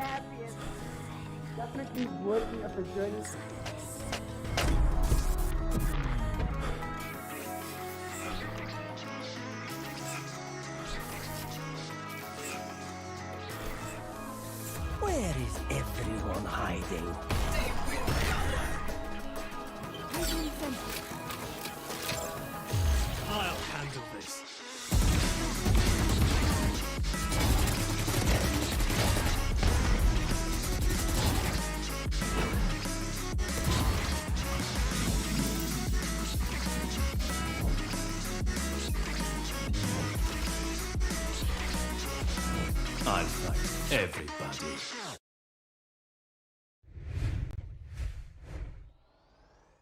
champions. Definitely worthy of a journey. Where is everyone hiding? I'll handle this. I'll fight everybody.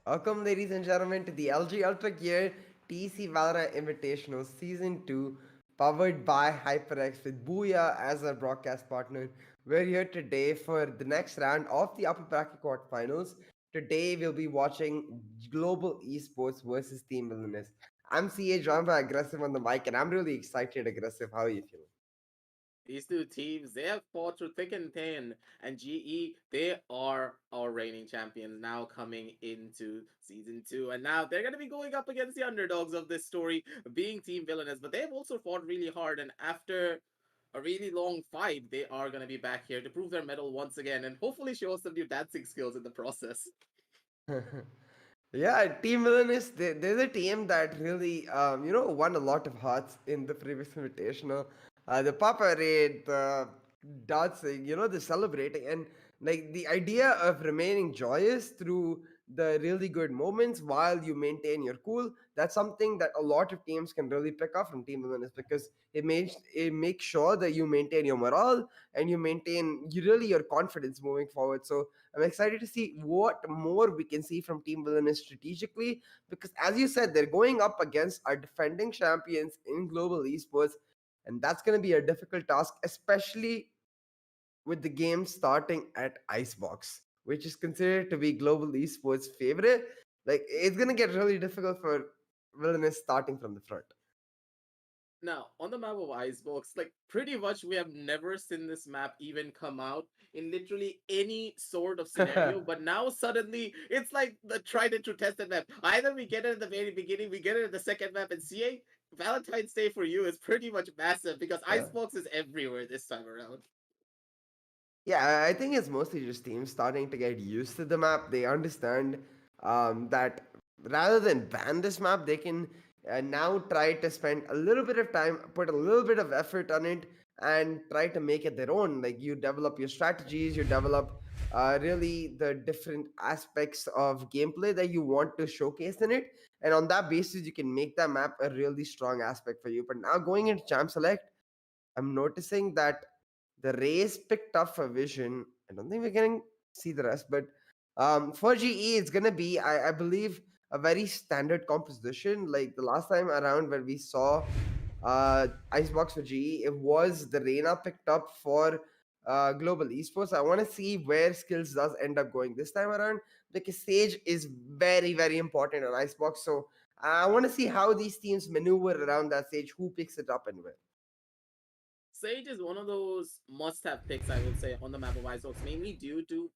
Welcome, ladies and gentlemen, to the LG Ultragear TEC Valorant Invitational Season 2, powered by HyperX with Booyah as our broadcast partner. We're here today for the next round of the upper bracket quarterfinals. Today, we'll be watching Global Esports versus Team VILLAINOUS. I'm CA, joined by Aggressive on the mic, and I'm really excited, Aggressive. How are you feeling? These two teams, they have fought through thick and thin, and GE, they are our reigning champions now coming into season 2. And now they're going to be going up against the underdogs of this story, being Team Villainous. But they've also fought really hard, and after a really long fight, they are going to be back here to prove their mettle once again and hopefully show us some new dancing skills in the process. Yeah, Team Villainous, they're the team that really, won a lot of hearts in the previous invitational. The Papa Raid, the dancing, the celebrating, and like the idea of remaining joyous through the really good moments while you maintain your cool. That's something that a lot of teams can really pick up from Team Villainous because it makes sure that you maintain your morale and you maintain your confidence moving forward. So I'm excited to see what more we can see from Team Villainous strategically because, as you said, they're going up against our defending champions in global esports, and that's going to be a difficult task, especially with the game starting at Icebox, which is considered to be global esports' favorite. Like, it's going to get really difficult for Villainous starting from the front. Now, on the map of Icebox, like pretty much we have never seen this map even come out in literally any sort of scenario. But now suddenly it's like the tried and true tested map. Either we get it at the very beginning, we get it at the second map, and CA Valentine's Day for you is pretty much massive because Yeah. Icebox is everywhere this time around. Yeah, I think it's mostly just teams starting to get used to the map. They understand that rather than ban this map, they can now try to spend a little bit of time, put a little bit of effort on it, and try to make it their own. Like you develop your strategies, you develop really the different aspects of gameplay that you want to showcase in it, and on that basis, you can make that map a really strong aspect for you. But now going into Champ Select, I'm noticing that the race picked up for Vision. I don't think we're going to see the rest, but for GE, it's going to be, I believe, a very standard composition. Like the last time around when we saw Icebox for GE, it was the Reina picked up for Global Esports. I want to see where skills does end up going this time around because Sage is very, very important on Icebox. So I want to see how these teams maneuver around that stage, who picks it up and where. Sage is one of those must-have picks, I would say, on the map of Icebox, mainly due to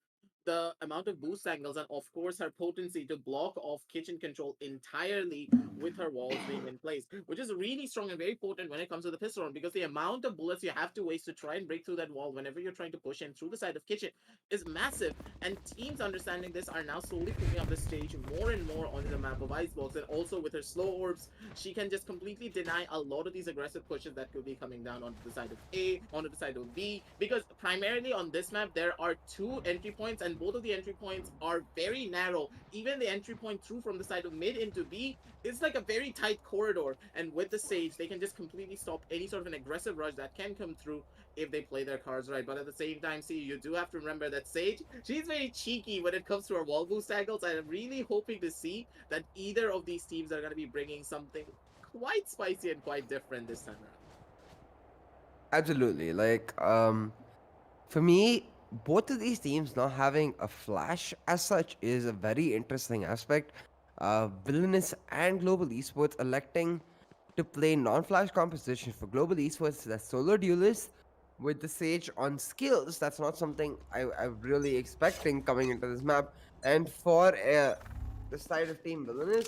the amount of boost angles and, of course, her potency to block off kitchen control entirely with her walls being in place, which is really strong and very potent when it comes to the pistol round because the amount of bullets you have to waste to try and break through that wall whenever you're trying to push in through the side of kitchen is massive. And teams understanding this are now slowly picking up the stage more and more on the map of Icebox, and also with her slow orbs she can just completely deny a lot of these aggressive pushes that could be coming down onto the side of A, onto the side of B, because primarily on this map there are two entry points and both of the entry points are very narrow. Even the entry point through from the side of mid into B is like a very tight corridor, and with the Sage they can just completely stop any sort of an aggressive rush that can come through if they play their cards right. But at the same time, see, you do have to remember that Sage, she's very cheeky when it comes to her wall boost angles. I'm really hoping to see that either of these teams are going to be bringing something quite spicy and quite different this time around. Absolutely. For me, both of these teams not having a flash as such is a very interesting aspect. Villainous and Global Esports electing to play non-flash composition for Global Esports as solo duelists with the Sage on skills. That's not something I'm really expecting coming into this map. And for the side of Team Villainous,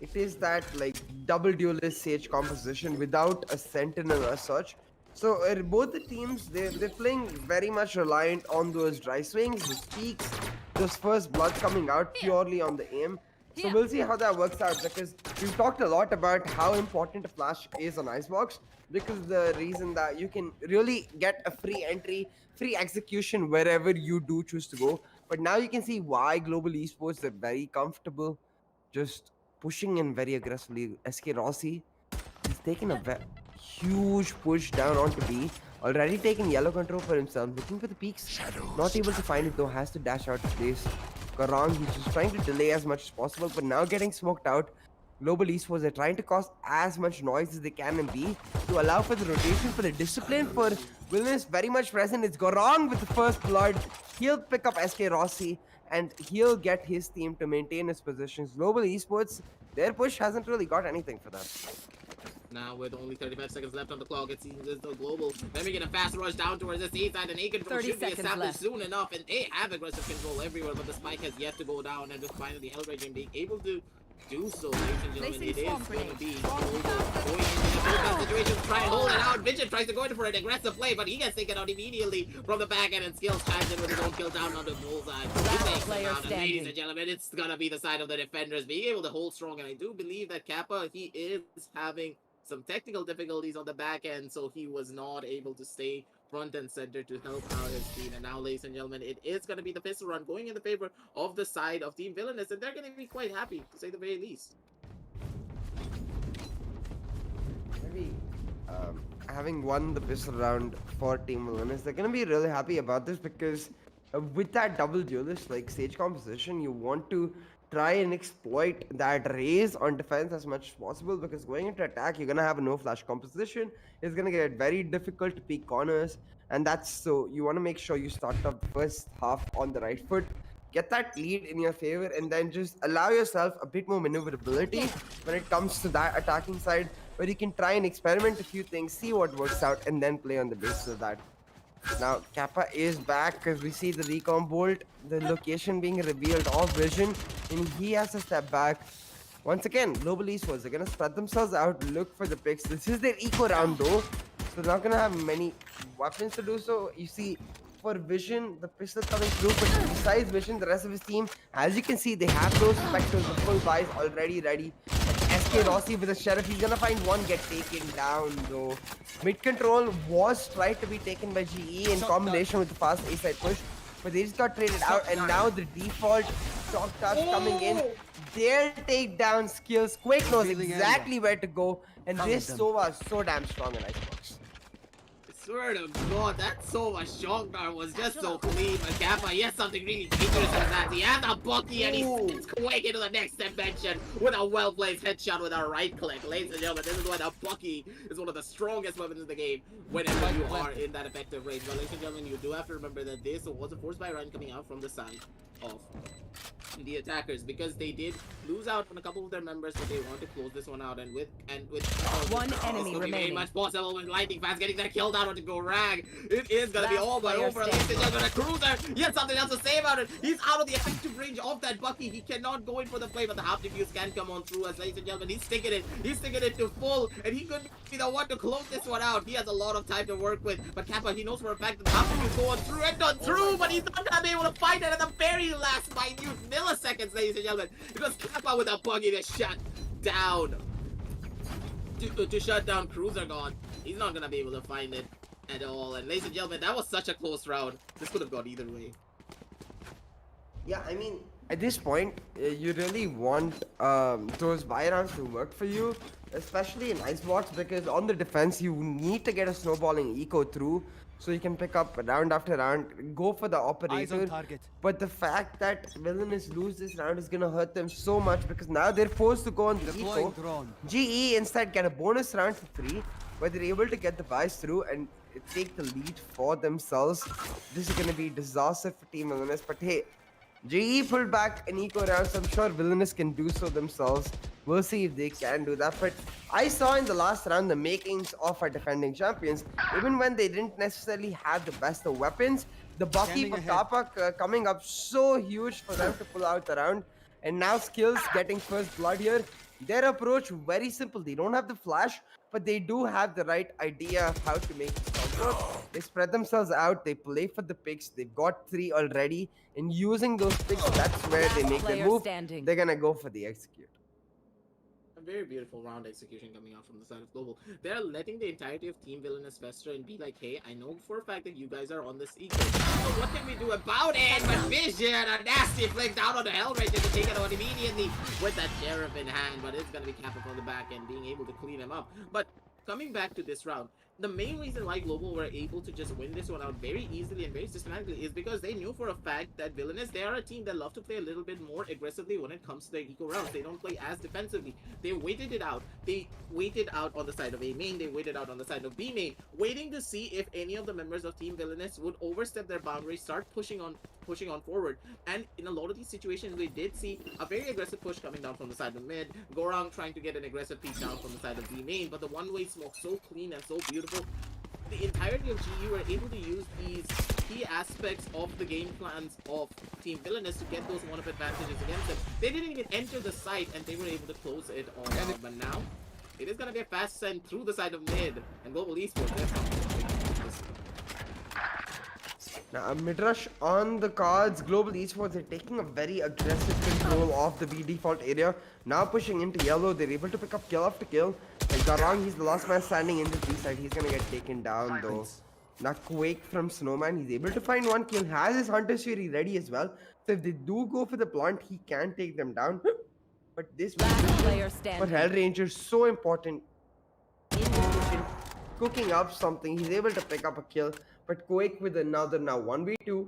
it is that like double duelist Sage composition without a Sentinel as such. So both the teams, they're playing very much reliant on those dry swings, those peaks, those first blood coming out purely on the aim. So we'll see how that works out, because we've talked a lot about how important a flash is on Icebox, because the reason that you can really get a free entry, free execution wherever you do choose to go. But now you can see why global esports are very comfortable just pushing in very aggressively. SK Rossi, he's taken a huge push down onto B. Already taking yellow control for himself. Looking for the peaks. Not able to find it though. Has to dash out to place. Garang, he's just trying to delay as much as possible. But now getting smoked out. Global Esports are trying to cause as much noise as they can in B to allow for the rotation, for the discipline, for Williams very much present. It's Garang with the first blood. He'll pick up SK Rossi and he'll get his team to maintain his positions. Global Esports, their push hasn't really got anything for them. Now, with only 35 seconds left on the clock, it seems as though Global, they're making a fast rush down towards this A side, and A control should be established soon enough, and they have aggressive control everywhere, but the spike has yet to go down, and with finally Hellrage being able to do so, ladies and gentlemen, it is going to be Global going into the full situation to try and hold it out. Vision tries to go in for an aggressive play, but he gets taken out immediately from the back end, and Skills chimes in with his own kill down on the bullseye. He takes him out, and ladies and gentlemen, it's gonna be the side of the defenders being able to hold strong, and I do believe that Kappa, he is having some technical difficulties on the back end, so he was not able to stay front and center to help out his team. And now, ladies and gentlemen, it is going to be the pistol run going in the favor of the side of Team Villainous, and they're going to be quite happy, to say the very least. Maybe having won the pistol round for Team Villainous, they're going to be really happy about this, because with that double duelist like Sage composition, you want to try and exploit that raise on defense as much as possible, because going into attack, you're gonna have a no flash composition. It's gonna get very difficult to peek corners, and that's so you want to make sure you start off the first half on the right foot, get that lead in your favor, and then just allow yourself a bit more maneuverability when it comes to that attacking side, where you can try and experiment a few things, see what works out, and then play on the basis of that. Now, Kappa is back because we see the recon bolt, the location being revealed of Vision, and he has to step back. Once again, Global Esports, they're going to spread themselves out, look for the picks. This is their eco round though, so they're not going to have many weapons to do so. You see, for Vision, the pistol coming through, but besides Vision, the rest of his team, as you can see, they have those specters, the full buys already ready. SK Rossi with the Sheriff, he's gonna find one get taken down though. Mid control was tried to be taken by GE in combination with the fast A-side push, but they just got traded out, and now the default shock touch coming in. Their takedown skills, Quake knows exactly where to go, and this Sova is so damn strong in Icebox. Swear to God, that Sova shock dart was just so clean. But Kappa, he has something really dangerous in that. He has a Bucky, and he sends Quake into the next dimension with a well-placed headshot with a right click. Ladies and gentlemen, this is why the Bucky is one of the strongest weapons in the game whenever you are in that effective range. But ladies and gentlemen, you do have to remember that this was a force by run coming out from the side of the attackers, because they did lose out on a couple of their members, but they want to close this one out, and with one enemy remaining. Very much possible with lightning fast getting that kill down onto Gorag. It is gonna be all but over. Ladies and gentlemen, a cruiser. He has something else to say about it. He's out of the effective range of that Bucky. He cannot go in for the play, but the half defuse can come on through. As ladies and gentlemen, he's sticking it. He's sticking it to full, and he could be the one to close this one out. He has a lot of time to work with, but Kappa, he knows for a fact that the half defuse going through and done through, but he's not gonna be able to find it at the very last minute milliseconds, ladies and gentlemen. It was Kappa with a Bucky to shut down. To shut down Cruiser gone. He's not gonna be able to find it at all. And ladies and gentlemen, that was such a close round. This could have gone either way. Yeah, I mean, at this point, you really want those buy rounds to work for you, especially in Icebox, because on the defense, you need to get a snowballing eco through, so you can pick up round after round, go for the operator. But the fact that Villainous lose this round is gonna hurt them so much, because now they're forced to go on the eco. GE instead get a bonus round for free, where they're able to get the buys through and take the lead for themselves. This is gonna be disaster for Team Villainous, but hey, GE pulled back an eco round, so I'm sure Villainous can do so themselves. We'll see if they can do that. But I saw in the last round the makings of our defending champions. Even when they didn't necessarily have the best of weapons, the Bucky for Kappa coming up so huge for them to pull out the round. And now Skills getting first blood here. Their approach very simple. They don't have the flash, but they do have the right idea of how to make this control. They spread themselves out. They play for the picks. They've got 3 already. And using those picks, that's where they Last make their player move. standing. They're gonna go for the execute. A very beautiful round execution coming out from the side of Global. They're letting the entirety of Team Villainous fester and be like, hey, I know for a fact that you guys are on this eco. So what can we do about it? But Vision, a nasty flick down on the Hellraiser to take it out immediately with that Sheriff in hand. But it's going to be Kappa from the back and being able to clean him up. But coming back to this round, the main reason why Global were able to just win this one out very easily and very systematically is because they knew for a fact that Villainous, they are a team that love to play a little bit more aggressively when it comes to their eco rounds. They don't play as defensively. They waited it out. They waited out on the side of A main. They waited out on the side of B main, waiting to see if any of the members of Team Villainous would overstep their boundaries, start pushing on forward. And in a lot of these situations, we did see a very aggressive push coming down from the side of mid. Gorang trying to get an aggressive peek down from the side of B main, but the one-way smoke so clean and so beautiful. The entirety of GE were able to use these key aspects of the game plans of Team Villainous to get those one-up advantages against them. They didn't even enter the site and they were able to close it on out. But now, it is going to be a fast send through the side of mid and Global Esports. They're coming. Now, a mid-rush on the cards. Global Esports are taking a very aggressive control of the B default area. Now pushing into yellow. They're able to pick up kill after kill. Like Garang, he's the last man standing in the B side. He's going to get taken down though. Now Quake from Snowman. He's able to find one kill. Has his Hunter's Fury ready as well. So if they do go for the plant, he can take them down. But this Last player for standing. Hellranger so important in the kitchen, cooking up something. He's able to pick up a kill, but Quake with another now 1v2.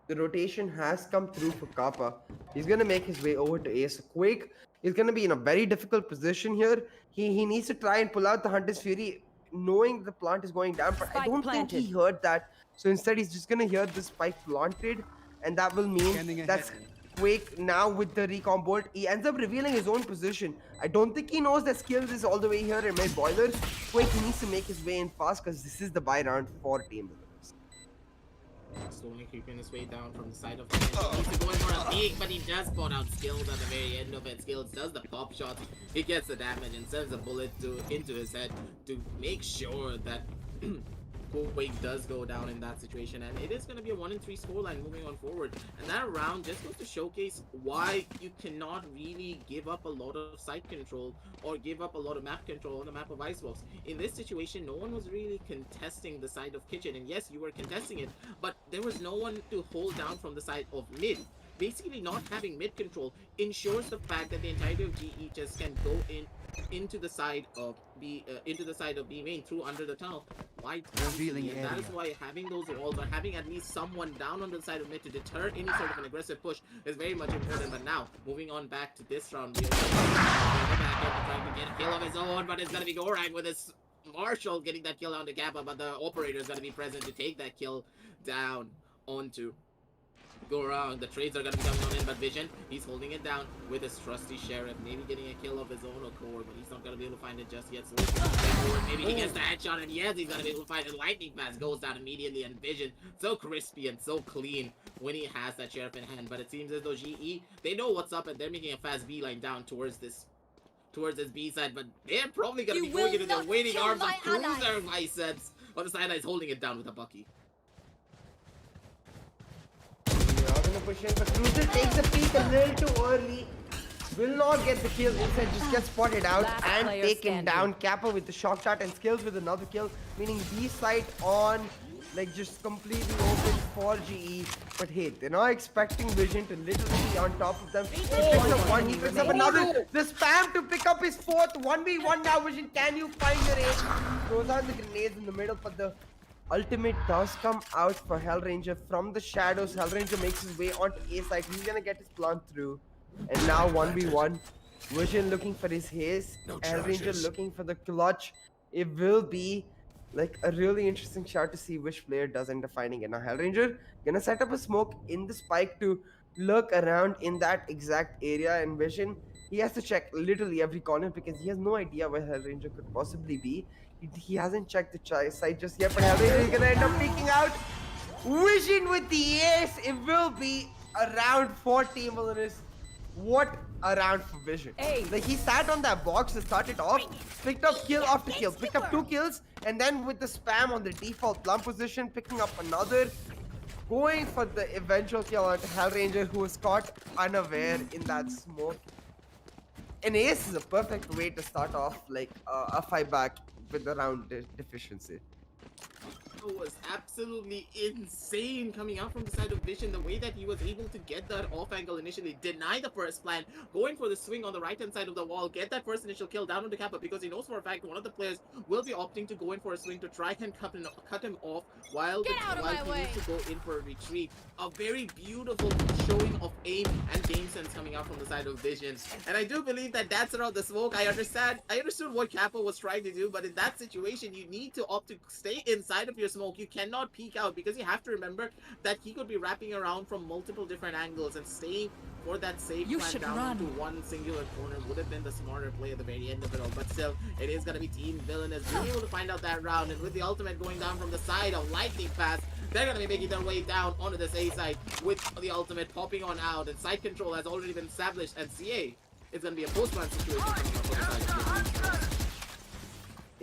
The rotation has come through for Kappa. He's gonna make his way over to Ace. Quake is gonna be in a very difficult position here. He needs to try and pull out the Hunter's Fury, knowing the plant is going down, but I Spike don't think he heard that. So instead, he's just gonna hear the spike planted, and that will mean that's Quake now with the recon bolt. He ends up revealing his own position. I don't think he knows that Skills is all the way here in mid boiler. Quake needs to make his way in fast because this is the buy round for Team Villainous. Slowly creeping his way down from the side of the He's going for a peek, but he does spot out Skills at the very end of it. Skills does the pop shots. He gets the damage and sends a bullet into his head to make sure that Quake does go down in that situation, and it is going to be a 1-3 scoreline moving on forward. And that round just goes to showcase why you cannot really give up a lot of site control or give up a lot of map control on the map of Icebox. In this situation, no one was really contesting the side of Kitchen, and yes, you were contesting it, but there was no one to hold down from the side of mid. Basically, not having mid control ensures the fact that the entirety of GE just can go into the side of B main through under the tunnel. Why? Revealing And that is why having those walls or having at least someone down on the side of mid to deter any sort of an aggressive push is very much important. But now, moving on back to this round, we're back in trying to get a kill of his own, but it's gonna be Gorang with his Marshall getting that kill onto Kappa, but the operator is gonna be present to take that kill down onto Gorang. The trades are going to be coming on in, but Vision, he's holding it down with his trusty Sheriff, maybe getting a kill of his own accord, but he's not going to be able to find it just yet. So maybe he gets the headshot, and yes, he's going to be able to find it. Lightning fast goes down immediately, and Vision, so crispy and so clean when he has that Sheriff in hand. But it seems as though GE, they know what's up, and they're making a fast beeline down towards this B side, but they're probably going to be going into the waiting arms of Cruiser Biceps on the sidelines, holding it down with a Bucky. Gonna push in, but Cruiser takes a peek a little too early. Will not get the kill. Instead, just gets spotted out Last and player taken standing. down. Kappa with the shock shot and Skills with another kill, meaning B side on, like just completely open for GE. But hey, they're not expecting Vision to literally be on top of them. He picks up one, he picks up another. The spam to pick up his fourth 1v1 now. Vision, can you find your ace? Throws out the grenades in the middle, but the ultimate does come out for Hellranger from the shadows. Hellranger makes his way onto A side. He's gonna get his plant through. And now 1v1. Vision looking for his haze. Hellranger looking for the clutch. It will be like a really interesting shot to see which player does end up finding it. Now Hellranger gonna set up a smoke in the spike to lurk around in that exact area and vision. He has to check literally every corner because he has no idea where Hellranger could possibly be. He hasn't checked the side just yet, but Hellranger is gonna end up peeking out. Vision with the ace. It will be around 40 Villainous. What a round for Vision. Hey. Like he sat on that box to start it off, picked up kill after kill, picked up 2 kills, and then with the spam on the default plum position, picking up another, going for the eventual kill on Hellranger, who was caught unaware in that smoke. An ace is a perfect way to start off like a fight back with the round deficiency. Was absolutely insane coming out from the side of Vision. The way that he was able to get that off angle initially, deny the first plan, going for the swing on the right hand side of the wall, get that first initial kill down on the Kappa because he knows for a fact one of the players will be opting to go in for a swing to try and cut him off while he needs to go in for a retreat. A very beautiful showing of aim and game sense coming out from the side of Vision. And I do believe that that's around the smoke. I understood what Kappa was trying to do, but in that situation, you need to opt to stay inside of your smoke. You cannot peek out because you have to remember that he could be wrapping around from multiple different angles, and staying for that safe plan down into one singular corner would have been the smarter play at the very end of it all. But still, it is going to be Team Villainous being able to find out that round, and with the ultimate going down from the side of lightning fast, they're going to be making their way down onto this A side with the ultimate popping on out, and side control has already been established, and CA is going to be a post-run situation coming up on the side of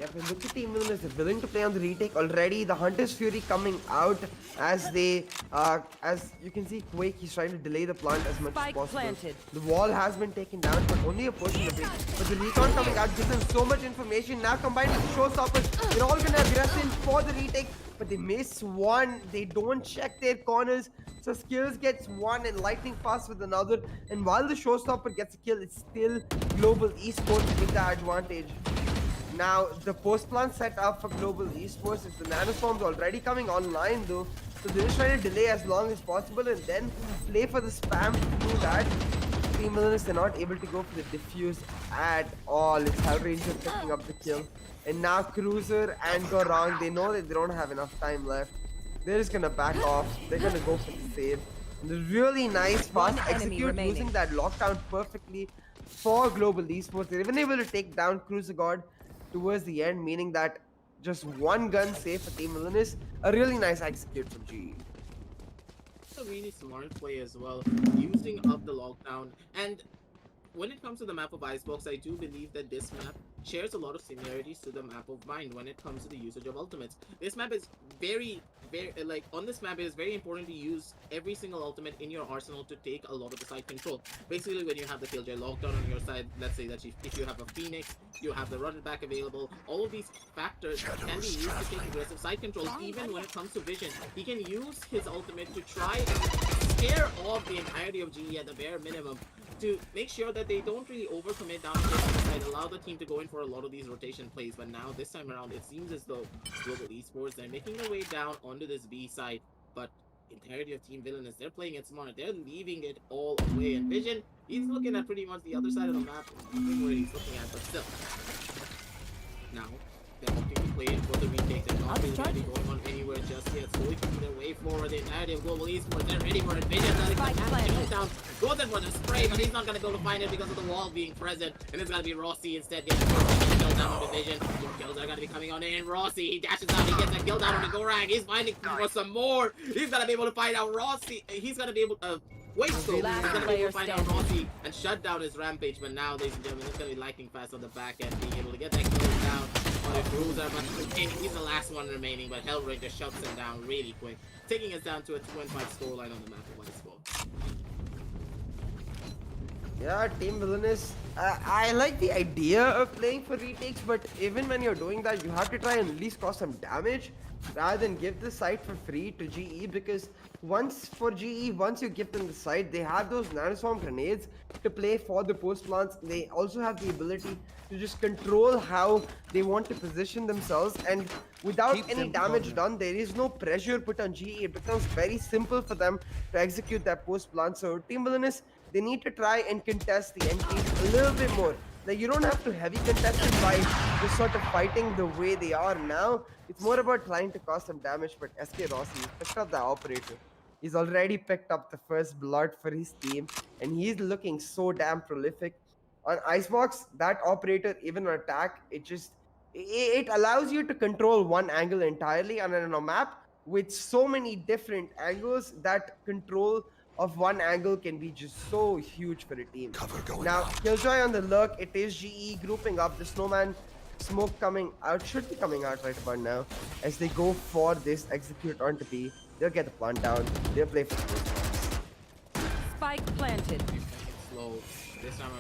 Yeah, but look at Team Villainous. They're willing to play on the retake already. The Hunter's Fury coming out as they, as you can see, Quake, he's trying to delay the plant as much as possible. Planted. The wall has been taken down, but only a portion of it. But the recon coming out gives them so much information. Now combined with the showstoppers, they're all going to aggress in for the retake, but they miss one. They don't check their corners. So Skills gets one and Lightning Fast with another. And while the showstopper gets a kill, it's still Global Esports with the advantage. Now, the post-plant set up for Global Esports is the Nanoswarm's already coming online though. So they're just trying to delay as long as possible and then play for the spam to do that. Team Villainous, they're not able to go for the diffuse at all. It's Hellranger picking up the kill. And now Cruiser and Go Wrong, they know that they don't have enough time left. They're just gonna back off. They're gonna go for the save. And the really nice fast execute using that lockdown perfectly for Global Esports. They're even able to take down Cruiser God towards the end, meaning that just one gun save for Team Villainous. A really nice execute from GE. A really smart play as well, using up the lockdown. And when it comes to the map of Icebox, I do believe that this map shares a lot of similarities to the map of Mind when it comes to the usage of ultimates. This map is very, like, on this map it is very important to use every single ultimate in your arsenal to take a lot of the side control. Basically, when you have the Killjoy lockdown on your side, let's say that if you have a Phoenix, you have the run it back available, all of these factors can be used to take aggressive side control. Even when it comes to Vision, he can use his ultimate to try and scare off the entirety of GE at the bare minimum, to make sure that they don't really overcommit down here on the side, allow the team to go in for a lot of these rotation plays. But now, this time around, it seems as though Global Esports, they're making their way down onto this B side, but entirety of Team Villainous, they're playing it smart. They're leaving it all away. And Vision, he's looking at pretty much the other side of the map, where he's looking at, but still. Now, they're looking to play in for the retake. They're not really going on anywhere just yet. Slowly making their way forward. The entirety of Global Esports, they're ready for it. Vision down. Goes in for the spray, but he's not going to be able to find it because of the wall being present. And it's going to be Rossi instead getting the kill down on the Vision. More kills are going to be coming on in. Rossi, he dashes out. He gets a kill down on the Gorang. He's finding for some more. He's going to be able to find out Rossi. He's going to be able to... Wait, so he's going to be able to find out Rossi and shut down his rampage. But now, ladies and gentlemen, it's going to be Lightning Fast on the back end, being able to get that kill down on the Cruiser. But he's the last one remaining, but Hellranger shuts him down really quick, taking us down to a 2-5 scoreline on the map of Icebox. Yeah, Team Villainous. I like the idea of playing for retakes, but even when you're doing that, you have to try and at least cause some damage rather than give the site for free to GE, because once you give them the site, they have those Nanoswarm grenades to play for the post plants. They also have the ability to just control how they want to position themselves, and without any damage done, there is no pressure put on GE. It becomes very simple for them to execute that post plant. So Team Villainous, they need to try and contest the entries a little bit more. Like, you don't have to heavy contest it by just sort of fighting the way they are now. It's more about trying to cause some damage. But SK Rossi picked up the operator. He's already picked up the first blood for his team, and he's looking so damn prolific. On Icebox, that operator, even on attack, it allows you to control one angle entirely, and on a map with so many different angles, that control of one angle can be just so huge for a team. Now, Killjoy on the lurk, it is GE grouping up. The snowman smoke coming out, should be coming out right about now, as they go for this execute onto B. They'll get the plant down. They'll play for the Spike planted. Make it slow. This time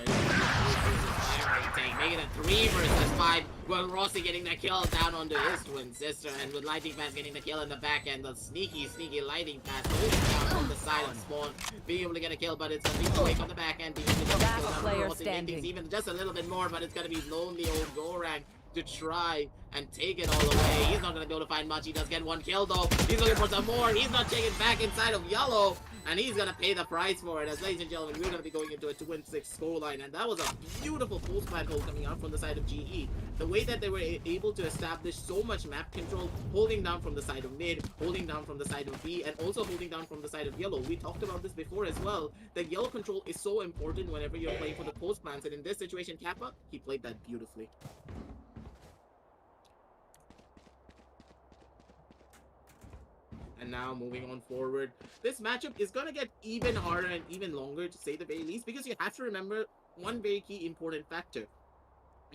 making it 3 versus 5. Well, Rossi getting the kill down onto his twin sister, and with Lightning Fast getting the kill in the back end. The sneaky Lightning Fast holding down from the side of Spawn, being able to get a kill, but it's a big away from the back end. Being able to get the kill down. Player Rossi standing. thinks even just a little bit more, but it's gonna be lonely old Gorang to try and take it all away. He's not gonna be able to find much. He does get 1 kill though. He's looking for some more. He's not taking back inside of Yellow, and he's gonna pay the price for it. As ladies and gentlemen, we're gonna be going into a 2-6 scoreline, and that was a beautiful post-plant hold coming out from the side of GE. The way that they were able to establish so much map control, holding down from the side of mid, holding down from the side of B, and also holding down from the side of Yellow. We talked about this before as well. The Yellow control is so important whenever you're playing for the post-plants, and in this situation, Kappa, he played that beautifully. And now moving on forward, this matchup is gonna get even harder and even longer, to say the very least, because you have to remember one very key important factor.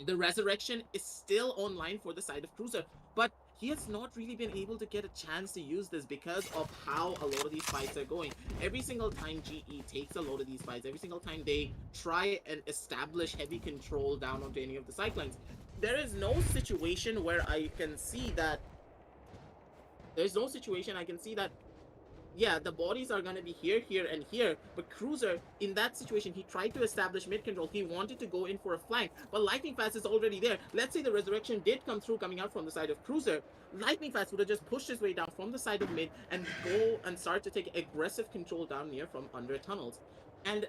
The resurrection is still online for the side of Cruiser, but he has not really been able to get a chance to use this because of how a lot of these fights are going. Every single time GE takes a lot of these fights, every single time they try and establish heavy control down onto any of the sidelines, there is no situation where I can see that yeah, the bodies are gonna be here, here, and here. But Cruiser, in that situation, he tried to establish mid control. He wanted to go in for a flank, but Lightning Fast is already there. Let's say the resurrection did come through, coming out from the side of Cruiser. Lightning Fast would have just pushed his way down from the side of mid and go and start to take aggressive control down near from under tunnels. And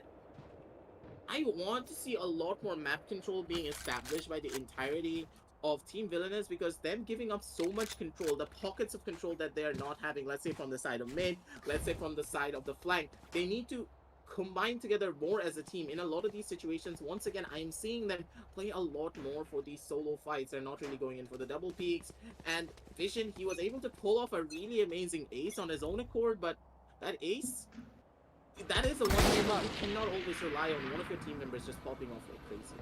I want to see a lot more map control being established by the entirety of Team VILLAINOUS, because them giving up so much control, the pockets of control that they are not having, let's say from the side of mid, let's say from the side of the flank, they need to combine together more as a team. In a lot of these situations, once again, I'm seeing them play a lot more for these solo fights. They're not really going in for the double peaks. And Vision, he was able to pull off a really amazing ace on his own accord, but that ace, that is the one thing you cannot always rely on one of your team members just popping off like crazy.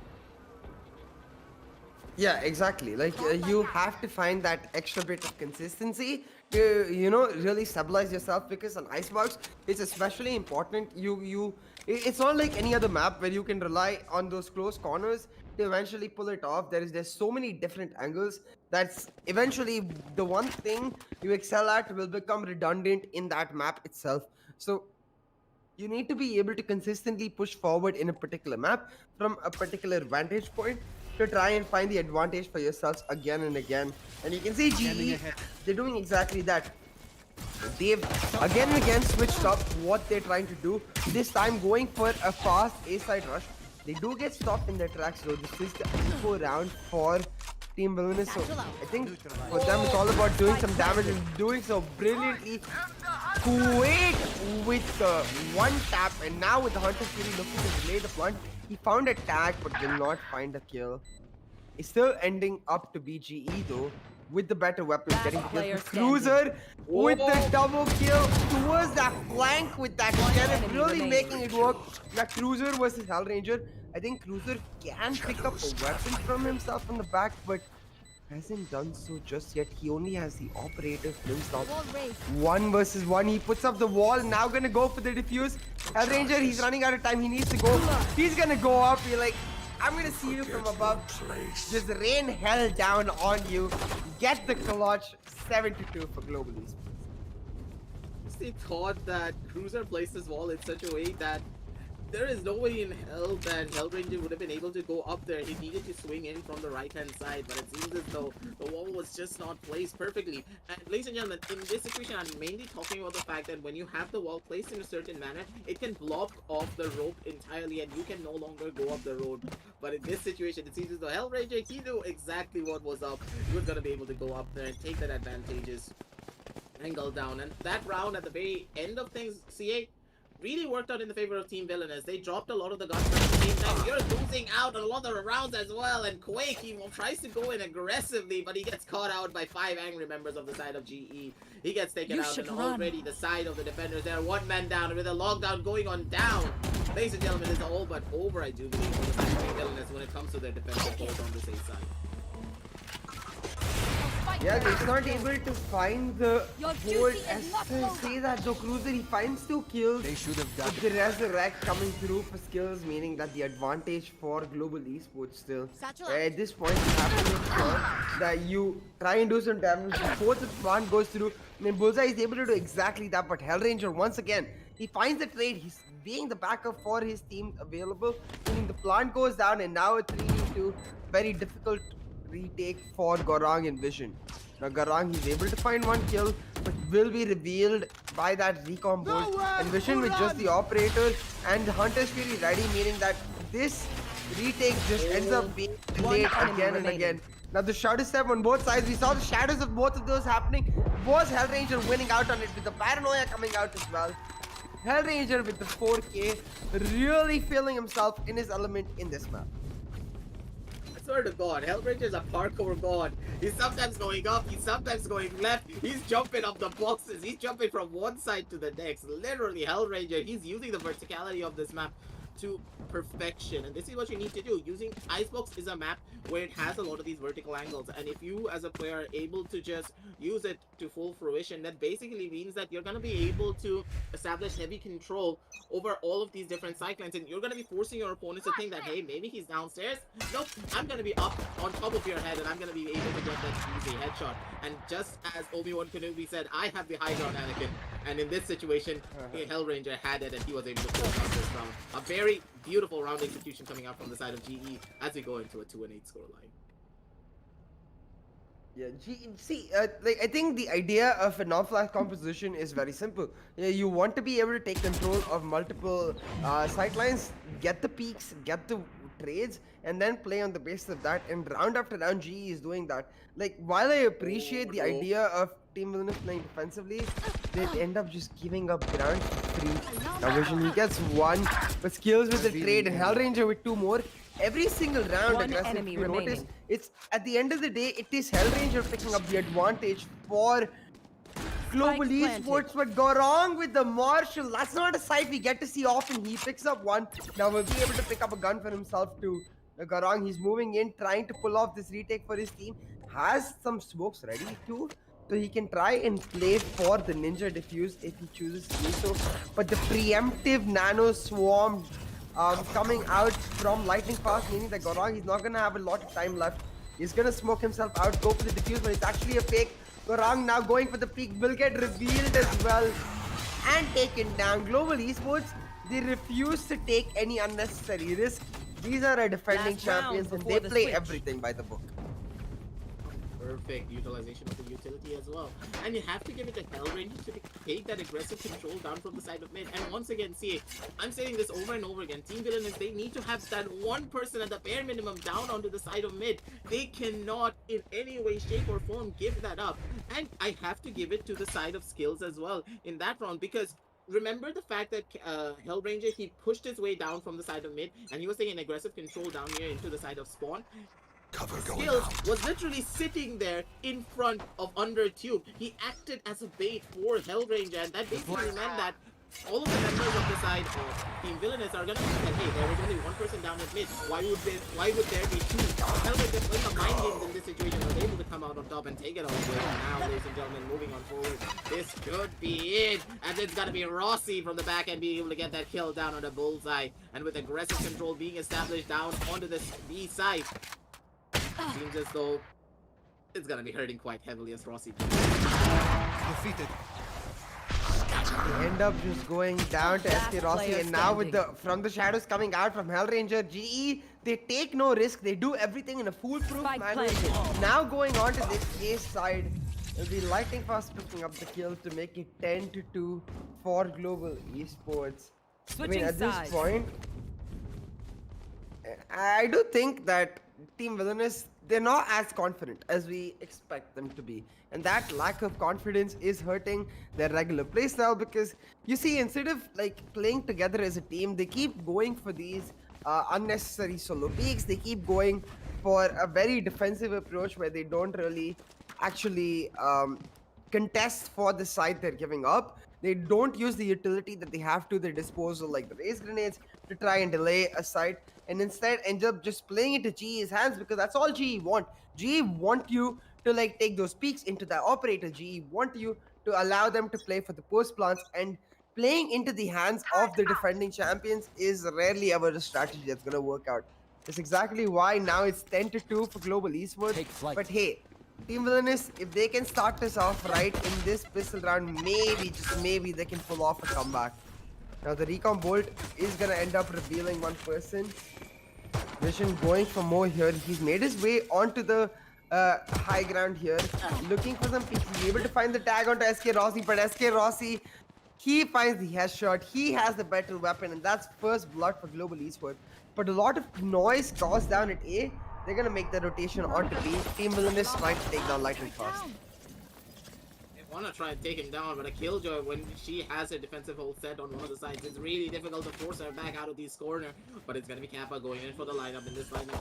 Yeah, exactly. Like, you have to find that extra bit of consistency to, you know, really stabilize yourself, because on Icebox, it's especially important. It's not like any other map where you can rely on those close corners to eventually pull it off. There's so many different angles that's eventually the one thing you excel at will become redundant in that map itself. So you need to be able to consistently push forward in a particular map from a particular vantage point to try and find the advantage for yourselves again and again. And you can see GE, they're doing exactly that. They've again and again switched up what they're trying to do. This time going for a fast A-side rush. They do get stopped in their tracks though. This is the eco round for Team VILLAINOUS. So I think for them it's all about doing some damage and doing so brilliantly. Quick with the one tap, and now with the Hunter Fury looking to delay the plant. He found a tag but will not find a kill. It's still ending up to be GE though, with the better weapons, getting the kill. Cruiser with the double kill towards that flank with that cannon, really making it work. That Cruiser versus Hellranger. I think Cruiser can pick up a weapon from himself on the back, but hasn't done so just yet. He only has the operator flinched off. 1 versus 1. He puts up the wall. Now gonna go for the defuse. Hellranger, he's running out of time. He needs to go. He's gonna go up. You're like, I'm gonna see you from above. Just rain hell down on you. Get the clutch. 7-2 for Global Esports. They thought that Cruiser placed his wall in such a way that there is no way in hell that Hellranger would have been able to go up there. He needed to swing in from the right-hand side, but it seems as though the wall was just not placed perfectly. And ladies and gentlemen, in this situation, I'm mainly talking about the fact that when you have the wall placed in a certain manner, it can block off the rope entirely, and you can no longer go up the road. But in this situation, it seems as though Hellranger, he knew exactly what was up. He was going to be able to go up there and take that advantageous angle down. And that round at the very end of things, CA, really worked out in the favor of Team Villainous. They dropped a lot of the guns, but at the same time, you're losing out on a lot of the rounds as well. And Quake, he tries to go in aggressively, but he gets caught out by 5 angry members of the side of GE. He gets taken out, and already the side of the defenders, they're 1 man down with a lockdown going on down. Ladies and gentlemen, it's all but over, I do believe, for the side of Team Villainous when it comes to their defensive hold on the safe side. Yeah, he's not able to find the Your hold. duty As is not I over. say that, though, Cruiser, he finds 2 kills. They should have done With the resurrect coming through for skills, meaning that the advantage for global esports still. Satchel At this point, you have to make sure that you try and do some damage before the plant goes through. I mean, Bullseye is able to do exactly that, but Hellranger, once again, he finds the trade. He's being the backup for his team available, meaning the plant goes down, and now a 3v2. Very difficult retake for Gorong and Vision. Now Gorong, he's able to find 1 kill, but will be revealed by that recon bolt. And Vision with just the operator and the Hunter's Fury ready, meaning that this retake just ends up being delayed enemy again and remaining. again. Now the shadow step on both sides, we saw the shadows of both of those happening. Was Hellranger winning out on it with the paranoia coming out as well. Hellranger with the 4K really feeling himself in his element in this map. I swear to God, Hellranger is a parkour god. He's sometimes going up, he's sometimes going left, he's jumping up the boxes, he's jumping from one side to the next. Literally, Hellranger, he's using the verticality of this map to perfection, and this is what you need to do. Using Icebox is a map where it has a lot of these vertical angles, and if you as a player are able to just use it to full fruition, that basically means that you're going to be able to establish heavy control over all of these different cyclones, and you're going to be forcing your opponents to think that, hey, maybe he's downstairs. Nope, I'm going to be up on top of your head, and I'm going to be able to get that easy headshot. And just as Obi-Wan Kenobi said, I have the high ground, Anakin. And in this situation, Hellranger had it, and he was able to close out this round. A very beautiful round execution coming out from the side of GE as we go into a 2-8 scoreline. Yeah, like I think the idea of a non-flash composition is very simple. Yeah, you want to be able to take control of multiple sightlines, get the peaks, get the trades, and then play on the basis of that. And round after round, GE is doing that. Like, while I appreciate the idea of Team Villainous playing defensively, they end up just giving up ground for free. Now Vision, he gets 1, but skills with the trade, and Hellranger with 2 more. Every single round, One aggressive. enemy You notice, remaining. it's at the end of the day, it is Hellranger picking up the advantage for global Spike esports. But Gorong with the Marshall, that's not a sight we get to see often. He picks up 1. Now we'll be able to pick up a gun for himself too. Gorong, he's moving in, trying to pull off this retake for his team. Has some smokes ready too, so he can try and play for the Ninja Diffuse if he chooses to do so. But the preemptive Nano Swarm coming out from Lightning Fast, meaning that Gorong, he's not going to have a lot of time left. He's going to smoke himself out, go for the Diffuse, but it's actually a fake. Gorong now going for the peak, will get revealed as well and taken down. Global Esports, they refuse to take any unnecessary risk. These are our defending Last round champions, and before they the play switch. everything by the book. Perfect utilization of the utility as well. And you have to give it to Hellranger to take that aggressive control down from the side of mid. And once again, see, I'm saying this over and over again. Team Villainous, they need to have that 1 person at the bare minimum down onto the side of mid. They cannot in any way, shape or form give that up. And I have to give it to the side of skills as well in that round, because remember the fact that Hellranger, he pushed his way down from the side of mid, and he was taking aggressive control down here into the side of spawn. Cover going Skills out. was literally sitting there in front of under tube. He acted as a bait for Hellranger, and that basically meant that all of the members of the side of Team Villainous are gonna think that, hey, there is only 1 person down at mid. Why would there be 2? Hellranger, playing the mind games in this situation, was able to come out on top and take it all the way. Now, ladies and gentlemen, moving on forward, this could be it. And it's gonna be Rossi from the back end being able to get that kill down on the bullseye, and with aggressive control being established down onto the B side. Seems as though it's gonna be hurting quite heavily as Rossi. Defeated. They end up just going down to Last SK Rossi, player and now with standing. from the shadows coming out from Hellranger, GE, they take no risk. They do everything in a foolproof Spike manner. planted. Now going on to the A side, it'll be Lightning Fast picking up the kill to make it 10-2 for Global Esports. I mean, Switching at this sides. point, I do think that Team Villainous, they're not as confident as we expect them to be. And that lack of confidence is hurting their regular playstyle because you see, instead of like playing together as a team, they keep going for these unnecessary solo peaks. They keep going for a very defensive approach where they don't really actually contest for the side they're giving up. They don't use the utility that they have to their disposal, like the raise grenades, to try and delay a side, and instead end up just playing into GE's hands because that's all GE want. GE want you to like take those peaks into the operator. GE want you to allow them to play for the post plants, and playing into the hands of the defending champions is rarely ever a strategy that's gonna work out. That's exactly why now it's 10-2 for Global Esports. Take flight. But hey, Team Villainous, if they can start this off right in this pistol round, maybe, just maybe, they can pull off a comeback. Now the Recon Bolt is gonna end up revealing one person. Vision going for more here. He's made his way onto the high ground here, looking for some peaks. He's able to find the tag onto SK Rossi, but SK Rossi, he finds the headshot. He has the better weapon, and that's first blood for Global Esports. But a lot of noise caused down at A. They're gonna make the rotation onto B. Team Villainous trying to take down Lightning Fast. They want to try and take him down, but a Killjoy, when she has her defensive hold set on one of the sides, it's really difficult to force her back out of these corner. But it's going to be Kappa going in for the lineup in this lineup.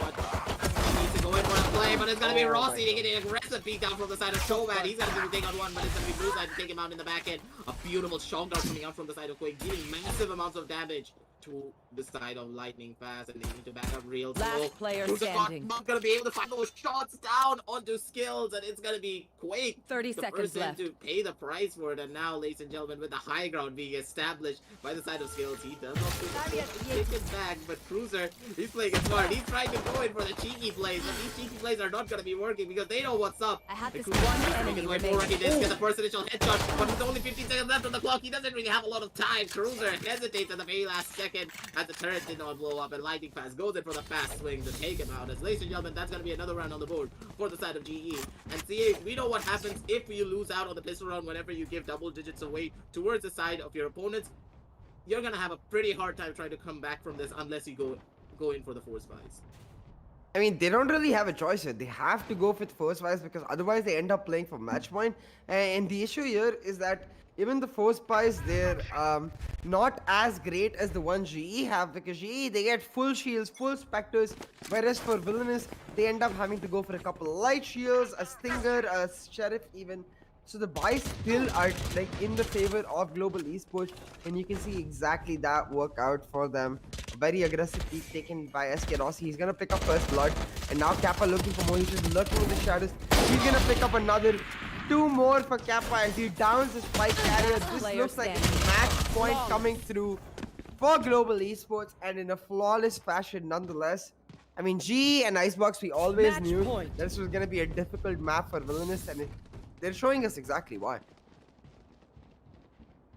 What? He needs to go in for a play, but it's going to be Rossi taking an aggressive beat down from the side of Showman. He's going to take on one, but it's going to be Blue Side to take him out in the back end. A beautiful shock dart coming out from the side of Quake, dealing massive amounts of damage to the side of Lightning Fast, and they need to back up real slow. Last player Who's standing. not going to be able to find those shots down onto Skills, and it's going to be Quake. 30 the seconds person left. to pay the price for it. And now, ladies and gentlemen, with the high ground being established by the side of Skills, he does not take it back. But Cruiser, he's playing it smart. He's trying to go in for the cheeky plays, but these cheeky plays are not going to be working because they know what's up. I have And this Cruiser one tries to make enemy his way remaining. forward. He does get the first initial headshot, but with only 15 seconds left on the clock, he doesn't really have a lot of time. Cruiser hesitates at the very last second as the turret did not blow up, and Lightning Fast goes in for the fast swing to take him out. As ladies and gentlemen, that's going to be another round on the board for the side of GE. And CA, we know what happens if you lose out on the pistol round whenever you give double digits away towards the side of your opponents. You're going to have a pretty hard time trying to come back from this unless you go in for the force buys. I mean, they don't really have a choice here. They have to go for the first buys because otherwise they end up playing for match point. And the issue here is that even the first buys, they're not as great as the one GE have, because GE, they get full shields, full specters, whereas for Villainous, they end up having to go for a couple of light shields, a stinger, a sheriff even. So the buys still are like in the favor of Global Esports, and you can see exactly that work out for them. A very aggressive peek taken by SK Rossi. He's gonna pick up first blood, and now Kappa looking for more. He's just lurking in the shadows. He's gonna pick up another. Two more for Kappa as he downs the spike carrier. This Player looks like a standing. match point coming through for Global Esports, and in a flawless fashion nonetheless. I mean, G and Icebox, we always Match knew point. this was gonna be a difficult map for Villainous, and they're showing us exactly why.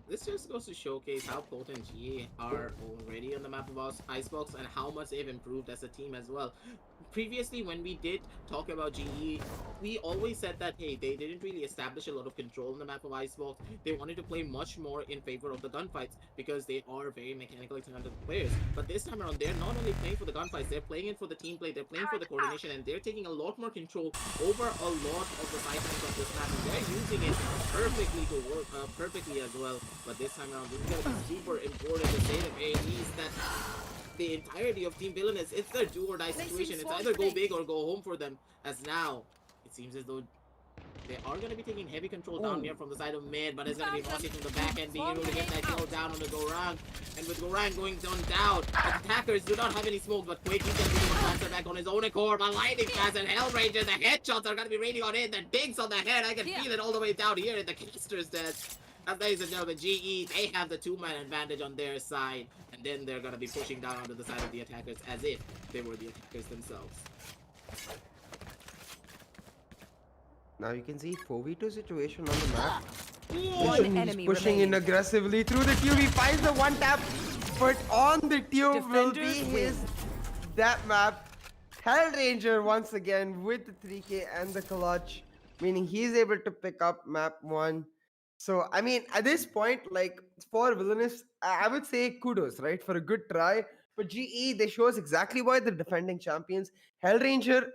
This just goes to showcase how potent GE are already on the map of Icebox and how much they've improved as a team as well. Previously, when we did talk about GE, we always said that, hey, they didn't really establish a lot of control in the map of Icebox. They wanted to play much more in favor of the gunfights because they are very mechanically talented players. But this time around, they're not only playing for the gunfights, they're playing it for the team play, they're playing for the coordination, and they're taking a lot more control over a lot of the side lines of this map, and they're using it perfectly to work perfectly as well. But this time around, this is going to be super important to say the very least that the entirety of Team Villainous, it's their do or die situation. It's either go big or go home for them. As now, it seems as though they are going to be taking heavy control down here from the side of mid, but it's going to be Rossi from the back end being able to get that kill down on the Gorang. And with Gorang going down, the attackers do not have any smoke, but Quake, he's going to be able to answer back on his own accord. But Lightning Fast and Hellranger, the headshots are going to be raining on in. The digs on the head, I can feel it all the way down here in the caster's desk. And ladies and gentlemen, GE, they have the two-man advantage on their side, and then they're going to be pushing down onto the side of the attackers as if they were the attackers themselves. Now you can see 4v2 situation on the map. One He's enemy pushing in remaining. aggressively through the tube. He finds the one tap, but on the tube will be Defenders his win. that map. Hell Ranger once again with the 3K and the clutch, meaning he's able to pick up map one. So I mean, at this point, like for Villainous, I would say kudos, right, for a good try. But GE, they show us exactly why they're defending champions. Hell Ranger,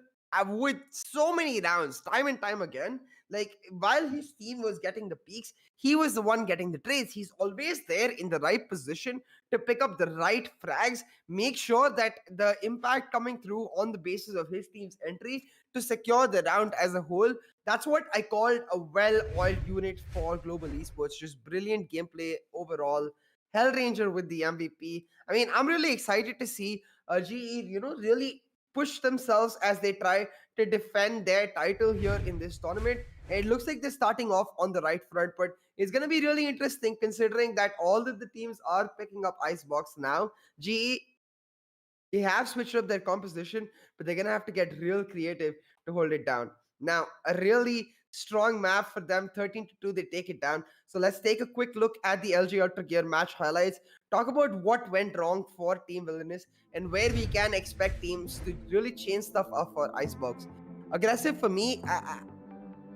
with so many rounds, time and time again, like while his team was getting the peaks, he was the one getting the trades. He's always there in the right position to pick up the right frags, make sure that the impact coming through on the basis of his team's entry to secure the round as a whole. That's what I called a well-oiled unit for global esports. Just brilliant gameplay overall. Hellranger with the MVP. I mean, I'm really excited to see GE, really push themselves as they try to defend their title here in this tournament. And it looks like they're starting off on the right front, but it's going to be really interesting considering that all of the teams are picking up Icebox now. GE, they have switched up their composition, but they're gonna have to get real creative to hold it down. Now, a really strong map for them, 13 to 2, they take it down. So let's take a quick look at the LG Ultra Gear match highlights. Talk about what went wrong for Team Villainous and where we can expect teams to really change stuff up for Icebox. Aggressive for me,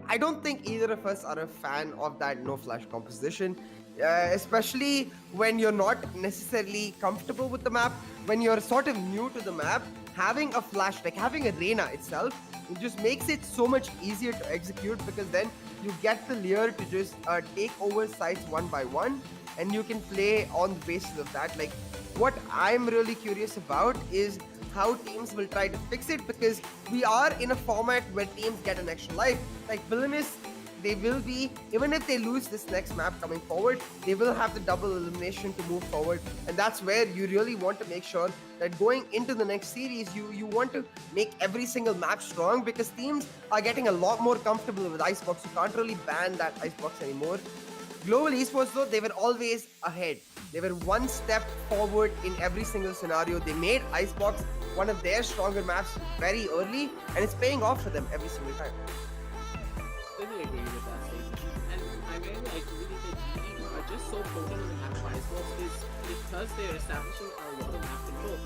I don't think either of us are a fan of that no flash composition, especially when you're not necessarily comfortable with the map, when you're sort of new to the map. Having a flash, like having a Reina itself, it just makes it so much easier to execute because then you get the Lear to just take over sites one by one and you can play on the basis of that. Like, what I'm really curious about is how teams will try to fix it because we are in a format where teams get an extra life. Like Villainous, they will be, even if they lose this next map coming forward, they will have the double elimination to move forward. And that's where you really want to make sure that going into the next series, you want to make every single map strong because teams are getting a lot more comfortable with Icebox. You can't really ban that Icebox anymore. Global esports, though, they were always ahead. They were one step forward in every single scenario. They made Icebox one of their stronger maps very early, and it's paying off for them every single time. Totally agree with that statement. And I really like really the GE are just so potent in the map of Icebox is because they're establishing a lot of map control.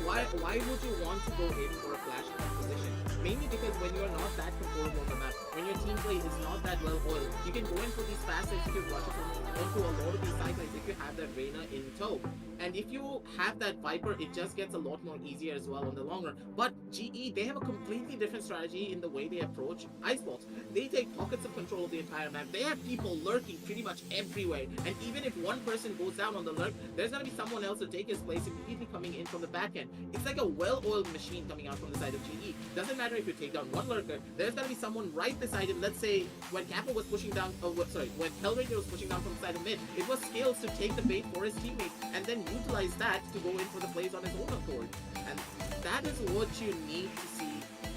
Why would you want to go in for a flash composition? Mainly because when you're not that comfortable on the map, when your team play is not that well oiled, you can go in for these fast execute rushes onto a lot of these cycles if you have that Reina in tow. And if you have that Viper, it just gets a lot more easier as well on the long run. But GE, they have a completely different strategy in the way they approach Icebox. They take pockets of control of the entire map. They have people lurking pretty much everywhere. And even if one person goes down on the lurk, there's gonna be someone else to take his place immediately coming in from the back end. It's like a well-oiled machine coming out from the side of GE. Doesn't matter if you take down one lurker, there's gonna be someone right beside him. Let's say when Kappa was pushing down, when Hellraiser was pushing down from the side of mid, it was skills to take the bait for his teammate and then utilize that to go in for the plays on his own accord. And that is what you need to see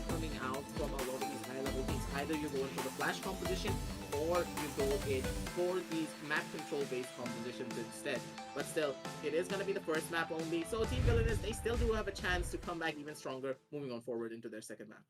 coming out from a lot of these high level teams. Either you go in for the flash composition or you go in for these map control based compositions instead. But still, it is going to be the first map only. So Team Villainous, they still do have a chance to come back even stronger moving on forward into their second map.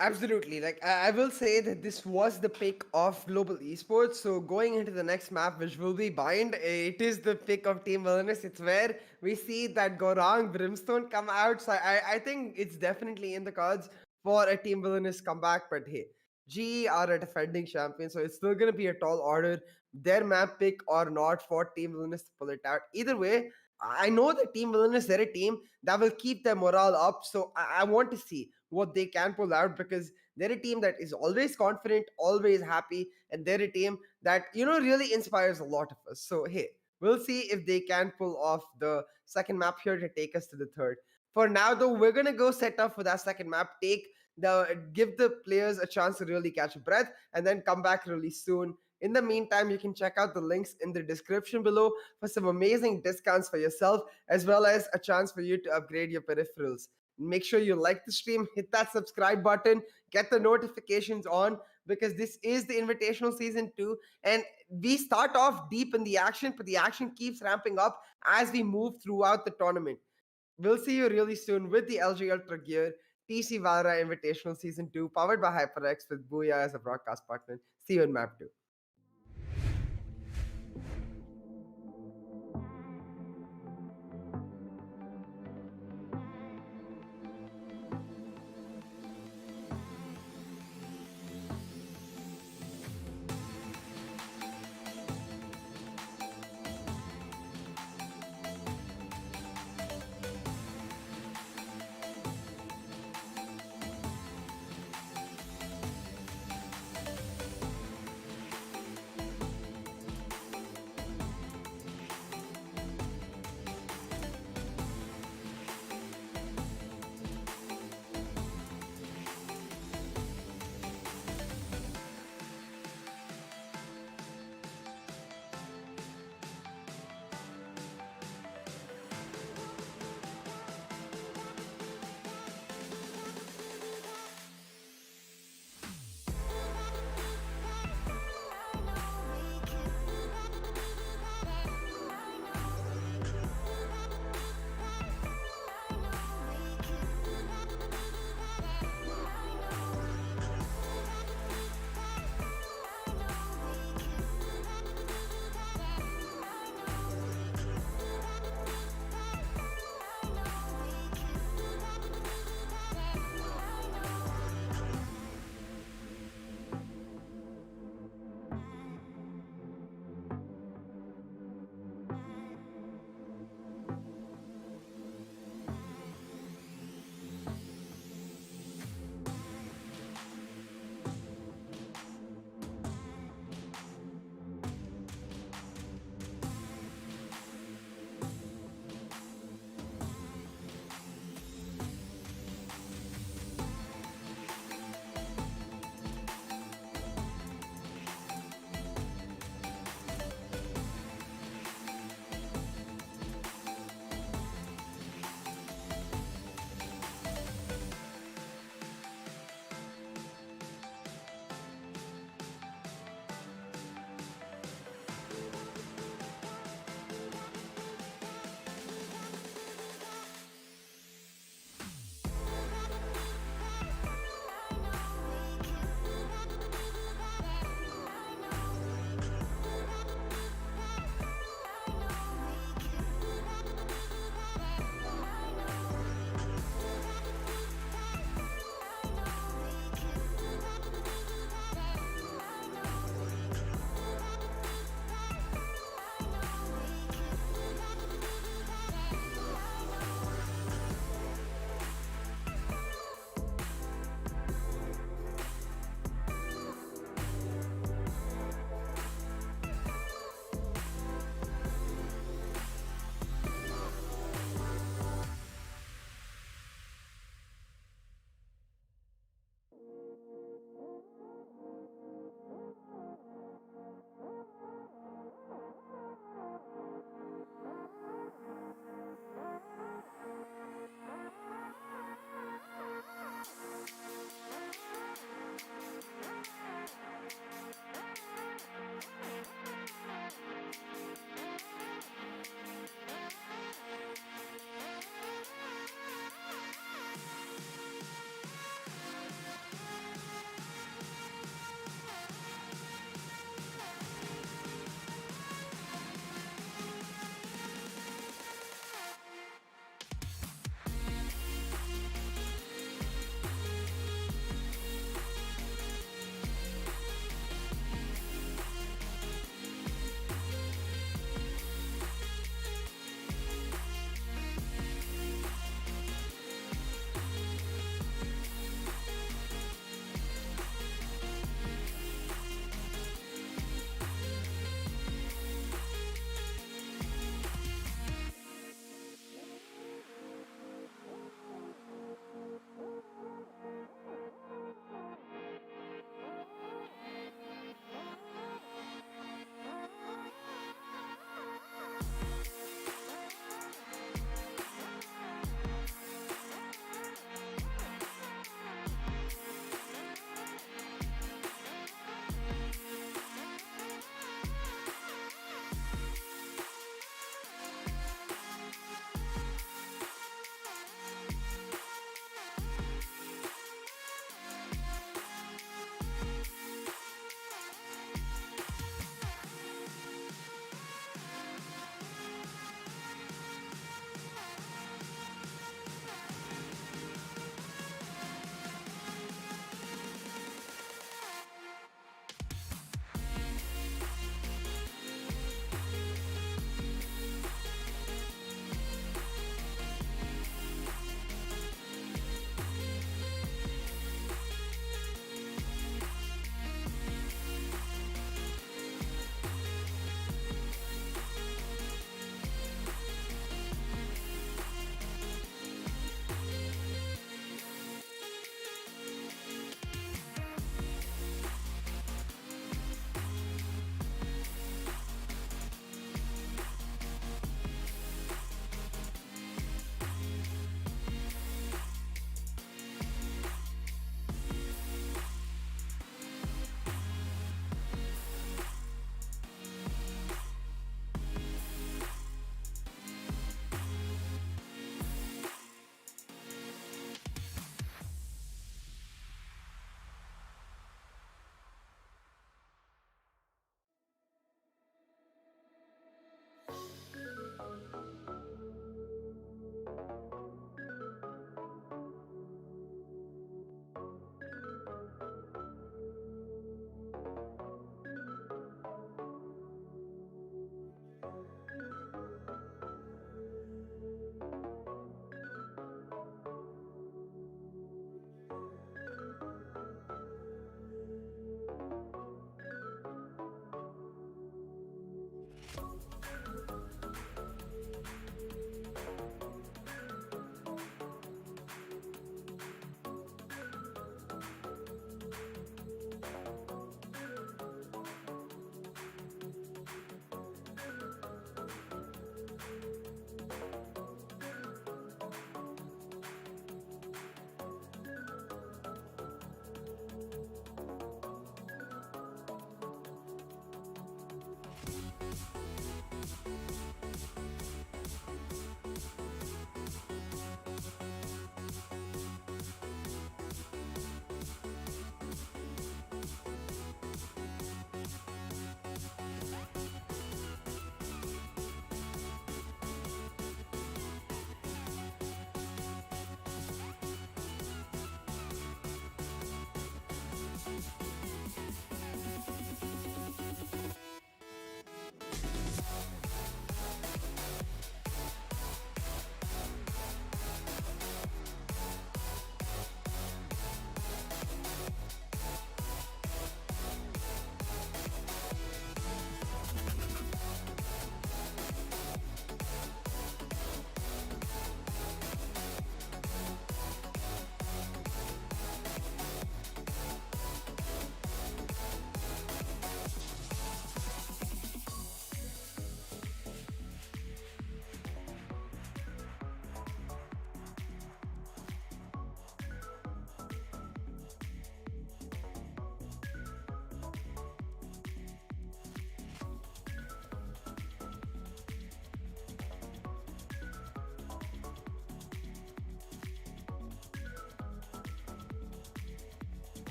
Absolutely. Like I will say that this was the pick of global esports. So going into the next map, which will be Bind, it is the pick of Team Wellness. It's where we see that Gorang Brimstone come out. So I think it's definitely in the cards for a Team Wellness comeback. But hey, GE are a defending champion, so it's still gonna be a tall order. Their map pick or not for Team Wellness to pull it out. Either way, I know that Team Wellness, they're a team that will keep their morale up. So I want to see what they can pull out because they're a team that is always confident, always happy, and they're a team that really inspires a lot of us. So hey, we'll see if they can pull off the second map here to take us to the third. For now, though, we're gonna go set up for that second map. Give the players a chance to really catch a breath, and then come back really soon. In the meantime, you can check out the links in the description below for some amazing discounts for yourself, as well as a chance for you to upgrade your peripherals. Make sure you like the stream, hit that subscribe button, get the notifications on because this is the invitational season 2 and we start off deep in the action, but the action keeps ramping up as we move throughout the tournament. We'll see you really soon with the LG Ultra Gear TC Valorant Invitational Season 2 powered by HyperX with Booyah as a broadcast partner. See you in map 2.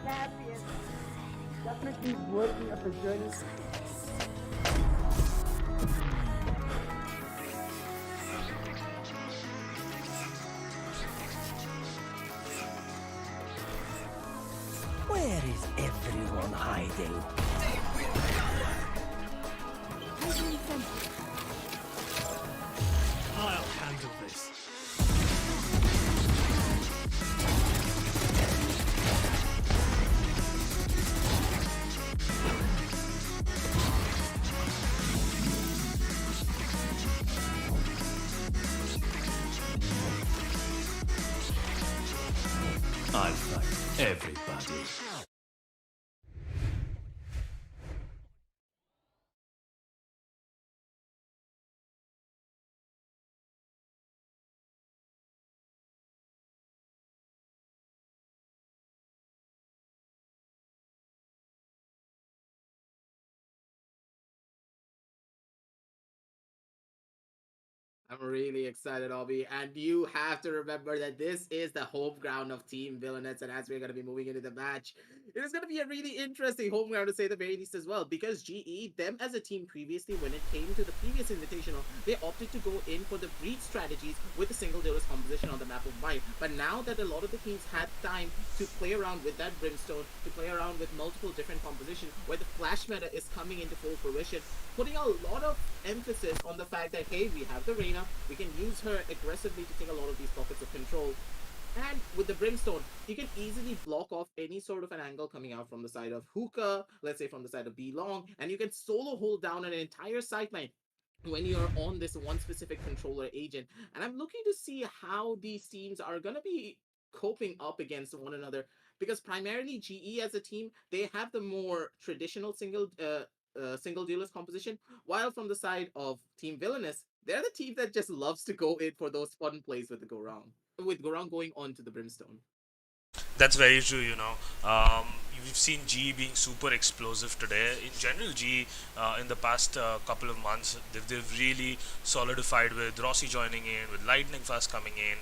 champion. Definitely worthy of a journey. Where is everyone hiding? I'll handle this. I'll fight everybody. I'm really excited, Obi. And you have to remember that this is the home ground of Team Villainous. And as we're going to be moving into the match, it is going to be a really interesting home ground to say the very least as well. Because GE, them as a team previously, when it came to the previous Invitational, they opted to go in for the breed strategies with a single duelist composition on the map of Mine. But now that a lot of the teams had time to play around with that Brimstone, to play around with multiple different compositions, where the flash meta is coming into full fruition, putting a lot of emphasis on the fact that, hey, we have the Reyna, we can use her aggressively to take a lot of these pockets of control. And with the Brimstone, you can easily block off any sort of an angle coming out from the side of Hookah, let's say from the side of B Long, and you can solo hold down an entire sideline when you're on this one specific controller agent. And I'm looking to see how these teams are going to be coping up against one another, because primarily GE as a team, they have the more traditional single duelist composition, while from the side of Team Villainous, they're the team that just loves to go in for those fun plays with the Gorong. With Gorong going on to the Brimstone. That's very true, you know. We've seen G being super explosive today. In general, G in the past couple of months, they've really solidified with Rossi joining in, with Lightning Fast coming in.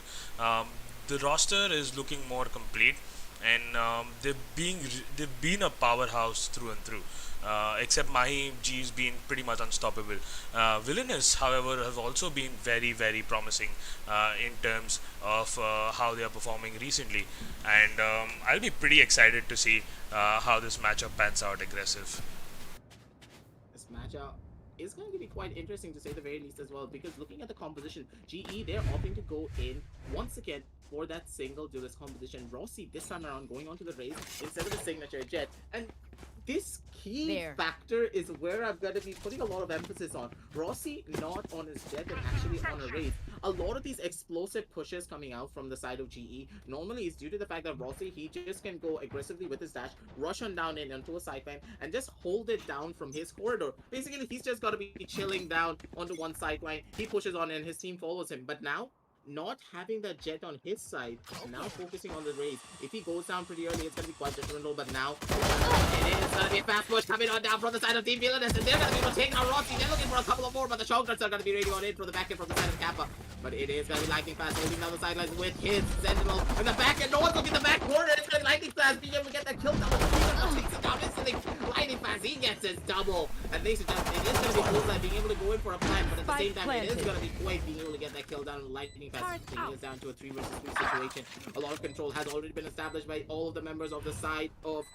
The roster is looking more complete, and they've been a powerhouse through and through. Except Mahi, G's been pretty much unstoppable. Villainous, however, have also been very, very promising in terms of how they are performing recently, and I'll be pretty excited to see how this matchup pans out aggressive. This matchup is going to be quite interesting to say the very least as well, because looking at the composition, GE, they're opting to go in once again for that single duelist composition. Rossi this time around going on to the raise instead of the signature jet, and this key factor is where I'm going to be putting a lot of emphasis on. Rossi not on his jet and actually on a raise. A lot of these explosive pushes coming out from the side of GE normally is due to the fact that Rossi, he just can go aggressively with his dash, rush on down in onto a sideline, and just hold it down from his corridor. Basically, he's just got to be chilling down onto one sideline. He pushes on and his team follows him. But now, not having that jet on his side, now focusing on the raise. If he goes down pretty early, it's going to be quite detrimental, but now it is going to be a fast push coming on down from the side of Team Villainous, and they're going to be able to take out Rossi. They're looking for a couple of more, but the Shockers are going to be ready on in from the back end from the side of Kappa. But it is going to be Lightning Fast holding down the sidelines with his Sentinel in the back end. No one's looking at the back corner. It's going to be Lightning Fast being able to get that kill double. Takes it down instantly. Lightning Fast, he gets his double. And ladies and gentlemen, it is going to be Bullseye being able to go in for a plan, but at the same time, it is going to be Quake being able to get that kill down. Lightning Fast bringing us down to a 3 versus 3 situation. A lot of control has already been established by all of the members of the side of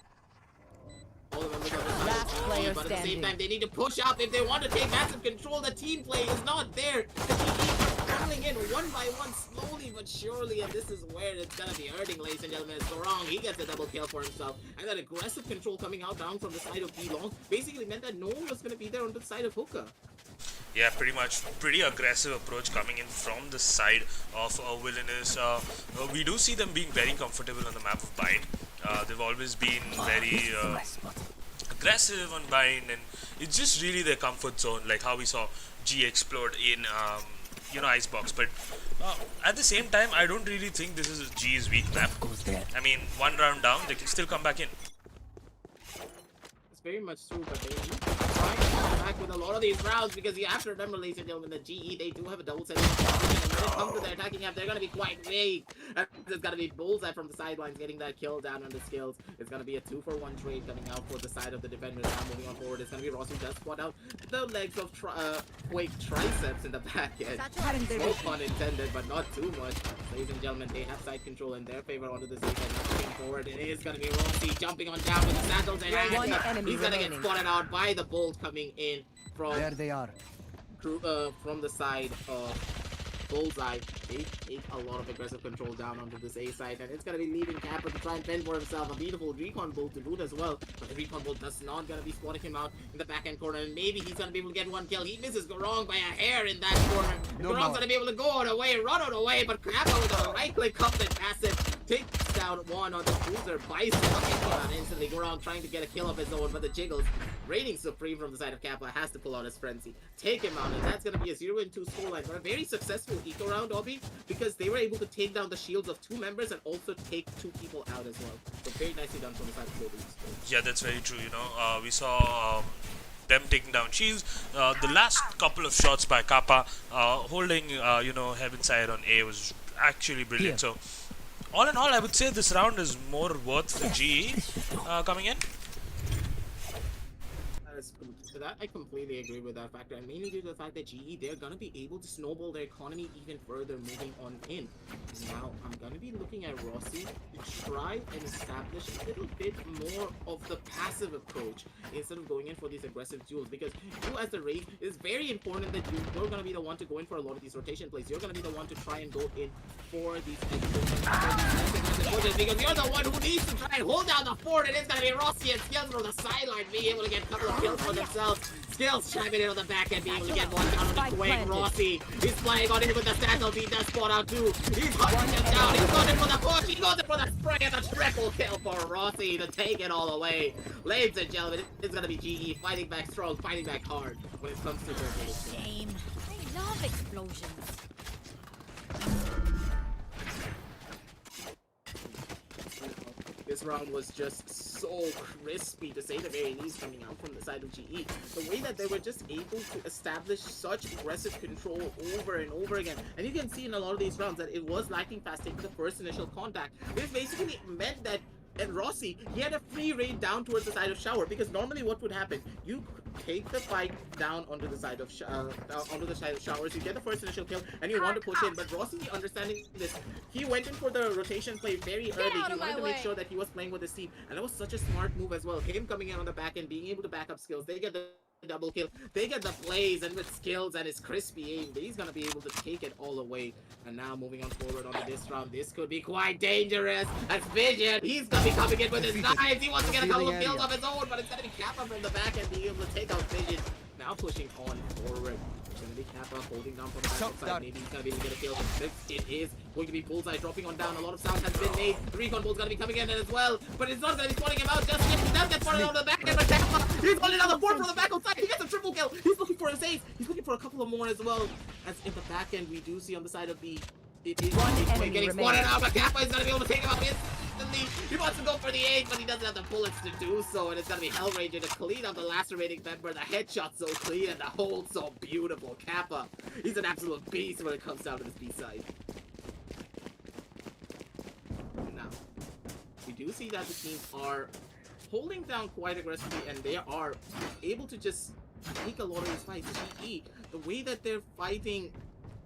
Last player but at the same standing. time, they need to push up if they want to take massive control. The team play is not there. The GE coming in one by one, slowly but surely, and this is where it's gonna be hurting, ladies and gentlemen. It's Gorong, he gets a double kill for himself, and that aggressive control coming out down from the side of B-Long basically meant that no one was gonna be there on the side of Hookah. Yeah, pretty much. Pretty aggressive approach coming in from the side of Villainous. We do see them being very comfortable on the map of Bind. They've always been very aggressive on Bind, and it's just really their comfort zone, like how we saw G explode in Icebox. But at the same time, I don't really think this is G's weak map. I mean, one round down, they can still come back in. Very much true, but they need to try to come back with a lot of these rounds, because you have to remember, ladies and gentlemen, that GE, they do have a double set of and when it comes to their attacking app, they're going to be quite vague. And it's gonna be Bullseye from the sidelines getting that kill down on the skills. It's gonna be a 2-for-1 trade coming out for the side of the defenders. Now moving on forward, it's gonna be Ross who just spot out the legs of Quake triceps in the back end. No pun intended, but not too much. Ladies and gentlemen, they have side control in their favor onto the side. Moving forward, it is gonna be Rossi jumping on down with the sandals and One enemy he's gonna get remaining. spotted out by the bolt coming in from There they are. from the side of Bullseye. They take a lot of aggressive control down onto this A side, and it's gonna be leaving Kappa to try and fend for himself. A beautiful recon bolt to boot as well, but the recon bolt does not gonna be spotting him out in the back end corner, and maybe he's gonna be able to get one kill. He misses Gorong by a hair in that corner. Gorong's gonna be able to go out away, run out away, but Kappa with a right click comes and passive takes down one on the cruiser. Bison out instantly. Gorong trying to get a kill of his own, but the jiggles reigning supreme from the side of Kappa has to pull out his frenzy, take him out, and that's gonna be a 0-2 scoreline. But a very successful eco round, Obby, because they were able to take down the shields of 2 members and also take 2 people out as well. So very nicely done from the side of Global Esports. Yeah, that's very true. You know, we saw them taking down shields. The last couple of shots by Kappa, holding you know, heaven side on A was actually brilliant. So all in all, I would say this round is more worth for GE coming in. I completely agree with that factor, and mainly due to the fact that GE, they're gonna be able to snowball their economy even further moving on in. Now, I'm gonna be looking at Rossi to try and establish a little bit more of the passive approach instead of going in for these aggressive duels, because you as the Wraith, it's very important that you're gonna be the one to go in for a lot of these rotation plays. You're gonna be the one to try and go in for these because you're the one who needs to try and hold down the fort, and it's gonna be Rossi and Skills from the sideline being able to get a couple of kills for themselves. Skills chiming in on the back end, being able to get one down on the Quake. Rossi, he's playing on in with the sandals, he does spot out too. He's hunting him down, he's going in for the push, he goes in for the spray, and the triple kill for Rossi to take it all away. Ladies and gentlemen, it's gonna be GE fighting back strong, fighting back hard when it comes to their games. Shame. I love explosions. This round was just so crispy, to say the very least, coming out from the side of GE. The way that they were just able to establish such aggressive control over and over again. And you can see in a lot of these rounds that it was lacking fast taking the first initial contact. This basically meant that and Rossi, he had a free raid down towards the side of Shower, because normally what would happen, you take the fight down onto the side of Showers, you get the first initial kill, and you want to push in. But Rossi, understanding this, he went in for the rotation play very early. He wanted to make sure that he was playing with his team, and that was such a smart move as well. Him coming in on the back end, being able to back up Skills, they get the double kill, they get the plays, and with Skills and his crispy aim, he's gonna be able to take it all away. And now moving on forward onto this round, this could be quite dangerous. As Vision, he's gonna be coming in with his knives, he wants to get a couple of kills of his own, but it's gonna be Kappa from the back end being able to take out Vision. Now pushing on forward. It's gonna be Kappa holding down from the back side. Maybe he's gonna be able to get a kill. It is going to be Bullseye dropping on down. A lot of sound has been made. The recon Bull's gonna be coming in as well, but it's not gonna be spawning him out just yet. He does get spotted out of the back end, but Kappa, he's holding down the fort from the back outside. He gets a triple kill. He's looking for his ace. He's looking for a couple of more as well. As in the back end, we do see on the side of the getting spotted out, but Kappa is gonna be able to take him out instantly. He wants to go for the ace, but he doesn't have the bullets to do so, and it's gonna be Hellranger to clean up the last remaining member. The headshot so clean and the hold so beautiful. Kappa, he's an absolute beast when it comes down to this B side. Now, we do see that the teams are holding down quite aggressively, and they are able to just take a lot of these fights. GE, the way that they're fighting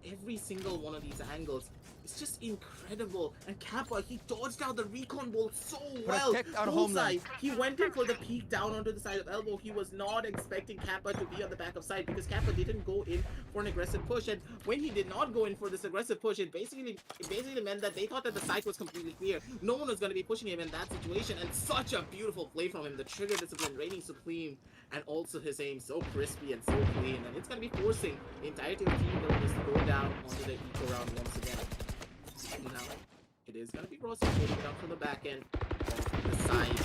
every single one of these angles, it's just incredible. And Kappa, he dodged out the recon bolt so well. Bullseye, he went in for the peek down onto the side of elbow. He was not expecting Kappa to be on the back of side, because Kappa didn't go in for an aggressive push. And when he did not go in for this aggressive push, it basically meant that they thought that the site was completely clear. No one was going to be pushing him in that situation. And such a beautiful play from him. The trigger discipline reigning supreme, and also his aim so crispy and so clean. And it's going to be forcing the entirety of Team Villainous to go down onto the eco round once again. Now, it is going to be Rossi holding it up from the back end of the side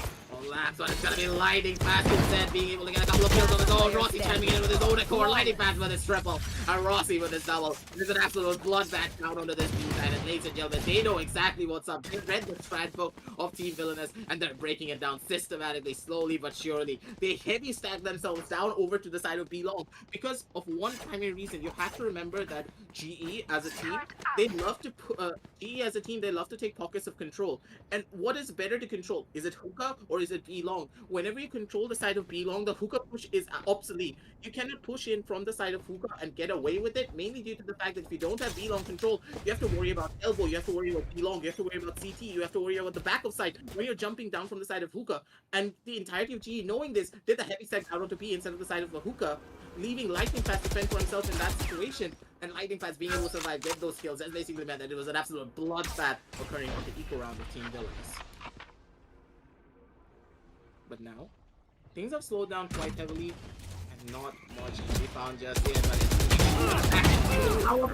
Last one is gonna be lightning fast instead, being able to get a couple of kills on his own. Rossi chiming in with his own accord, lightning fast with his triple, and Rossi with his double. There's an absolute bloodbath down onto this B side, and ladies and gentlemen, they know exactly what's up. They read the strat book of Team Villainous, and they're breaking it down systematically, slowly but surely. They heavy stack themselves down over to the side of B long because of one primary reason. You have to remember that GE as a team, they love to GE as a team, they love to take pockets of control. And what is better to control? Is it hookah or is it B long? Whenever you control the side of B long, the hookah push is obsolete. You cannot push in from the side of hookah and get away with it, mainly due to the fact that if you don't have B long control, you have to worry about elbow, you have to worry about B long, you have to worry about CT, you have to worry about the back of side when you're jumping down from the side of hookah. And the entirety of GE, knowing this, did the heavy stack down onto B instead of the side of the hookah, leaving Lightning Fast to fend for himself in that situation. And Lightning Fast being able to survive, get those kills, that basically meant that it was an absolute bloodbath occurring on the equal round of Team Villainous. But now, things have slowed down quite heavily, and not much can be found just yet, but it's double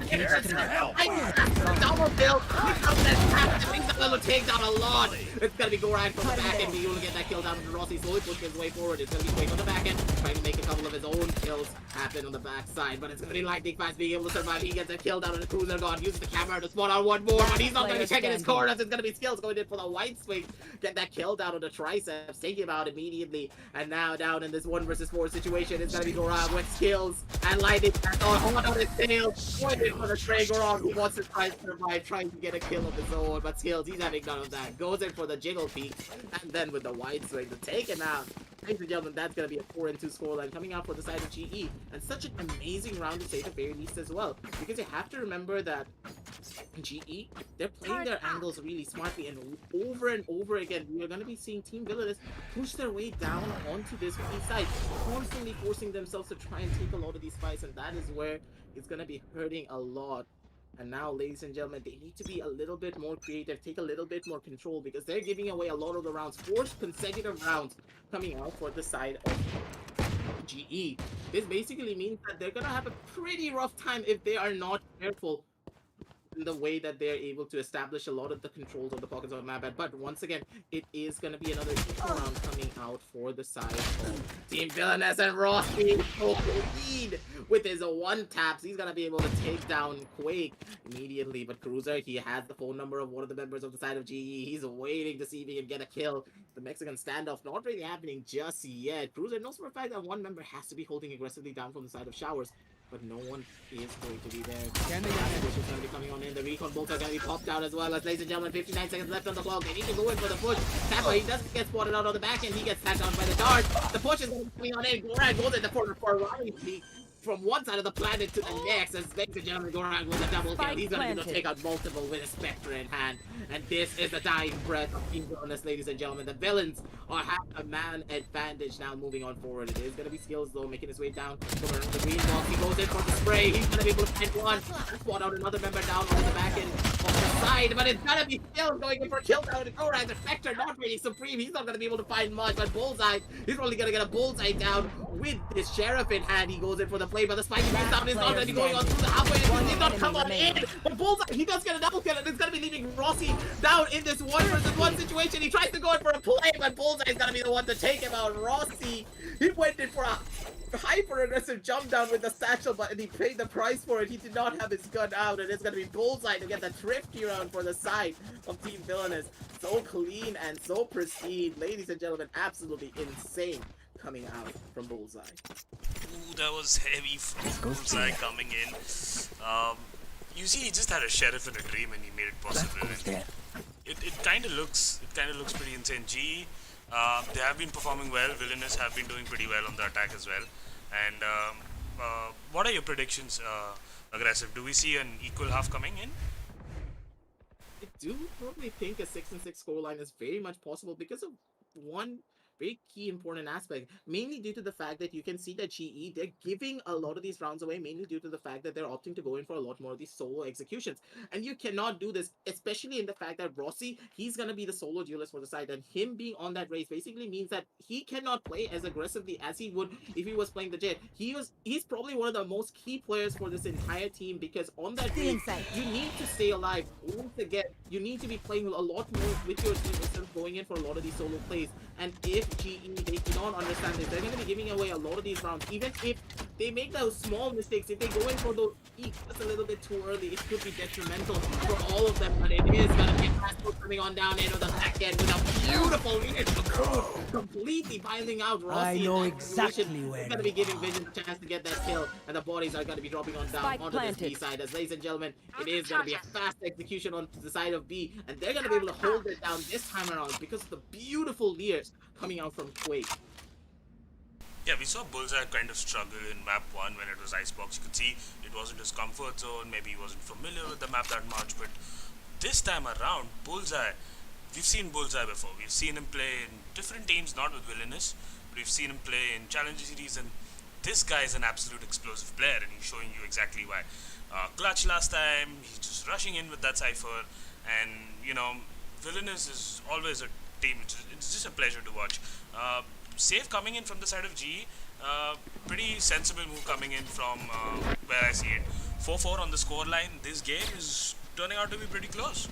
kill! Things are gonna take down a lot! It's gonna be Goran from the back end, being able to get that kill down with Rossi, slowly pushing his way forward. It's gonna be Quake on the back end, trying to make a couple of his own kills happen on the back side, but it's gonna be Lightning Fast being able to survive. He gets a kill down on the Cruiser God, uses the camera to spot out one more, but he's not gonna be checking his corners. It's gonna be Skills going in for the white swing, get that kill down on the triceps, take him out immediately, and now down in this 1 versus 4 situation, it's gonna be Goran with Skills and Lightning Fast on his tail, going in for the Stray Goran, who wants to try to survive, trying to get a kill of his own, but Skills, he's having none of that, goes in for the jiggle peek, and then with the wide swing to take him out. Ladies and gentlemen, that's going to be a 4-2 scoreline coming out for the side of GE. And such an amazing round to say the very least as well. Because you have to remember that GE, they're playing their angles really smartly. And over again, we are going to be seeing Team Villainous push their way down onto this B side. Constantly forcing themselves to try and take a lot of these fights. And that is where it's going to be hurting a lot. And now, ladies and gentlemen, they need to be a little bit more creative, take a little bit more control, because they're giving away a lot of the rounds. 4 consecutive rounds coming out for the side of GE. This basically means that they're going to have a pretty rough time if they are not careful in the way that they're able to establish a lot of the controls of the pockets of the map. But once again, it is going to be another equal round coming out for the side of Team Villainous, and Rossi lead with his 1 taps. He's going to be able to take down Quake immediately. But Cruiser, he has the phone number of one of the members of the side of GE. He's waiting to see if he can get a kill. The Mexican standoff not really happening just yet. Cruiser knows for a fact that one member has to be holding aggressively down from the side of Showers, but no one is going to be there. Which is going to be coming on in. The recon bolts are going to be popped out as well. As ladies and gentlemen, 59 seconds left on the clock. They need to go in for the push. Tapper, he doesn't get spotted out on the back end. He gets tagged down by the dart. The push is going to be coming on in. Goran goes in the corner for Riley from one side of the planet to the next. As ladies and gentlemen, Goran with a double kill. He's going to be able to take out multiple with a Spectre in hand. And this is the dying breath of Team Villainous, ladies and gentlemen. The villains are have a man advantage now moving on forward. It is going to be Skills though, making his way down over the green box. He goes in for the spray. He's going to be able to find one. Spot out another member down on the back end of the side, but it's going to be Skills going in for a kill down. Goran, the Spectre not really supreme. He's not going to be able to find much, but Bullseye, he's only going to get a Bullseye down with this Sheriff in hand. He goes in for the play, but the spike down is not going to be going on through the halfway. He's not come on in, but Bullseye, he does get a double kill, and it's going to be leaving Rossi down in this 1 versus 1 situation. He tries to go in for a play, but Bullseye is going to be the one to take him out. Rossi, he went in for a hyper aggressive jump down with the satchel, but he paid the price for it. He did not have his gun out, and it's going to be Bullseye to get the thrifty round for the side of Team Villainous. So clean and so pristine. Ladies and gentlemen, absolutely insane coming out from Bullseye. Ooh, that was heavy from Bullseye coming in. You see, he just had a Sheriff in a dream and he made it possible. It kind of looks pretty insane. GE, they have been performing well. Villainous have been doing pretty well on the attack as well. And what are your predictions, Aggressive? Do we see an equal half coming in? I do probably think a 6-6 scoreline is very much possible because of one very key important aspect, mainly due to the fact that you can see that GE, they're giving a lot of these rounds away, mainly due to the fact that they're opting to go in for a lot more of these solo executions. And you cannot do this, especially in the fact that Rossi, he's going to be the solo duelist for the side, and him being on that race basically means that he cannot play as aggressively as he would if he was playing the Jet. He's probably one of the most key players for this entire team, because on that race, you need to stay alive. Once again, you need to be playing a lot more with your team instead of going in for a lot of these solo plays. And if GE, they do not understand this, they're going to be giving away a lot of these rounds. Even if they make those small mistakes, if they go in for those peaks just a little bit too early, it could be detrimental for all of them. But it is going to be fast coming on down into the back end with a beautiful lead, completely piling out Rossi. I know in that exactly position. where It's going to be giving Vision a chance to get that kill, and the bodies are going to be dropping on down Spike onto this B planted. side. As ladies and gentlemen, it is going to be a fast execution on the side of B, and they're going to be able to hold it down this time around because of the beautiful leers coming out from Quake. Yeah, we saw Bullseye kind of struggle in map 1 when it was Icebox. You could see it wasn't his comfort zone, maybe he wasn't familiar with the map that much, but this time around, Bullseye, we've seen Bullseye before. We've seen him play in different teams, not with VILLAINOUS, but we've seen him play in Challenger Series, and this guy is an absolute explosive player, and he's showing you exactly why. Clutch last time, he's just rushing in with that Cypher, and, you know, VILLAINOUS is always a team. It's just a pleasure to watch. Safe coming in from the side of GE. Pretty sensible move coming in from where I see it. 4-4 on the scoreline. This game is turning out to be pretty close.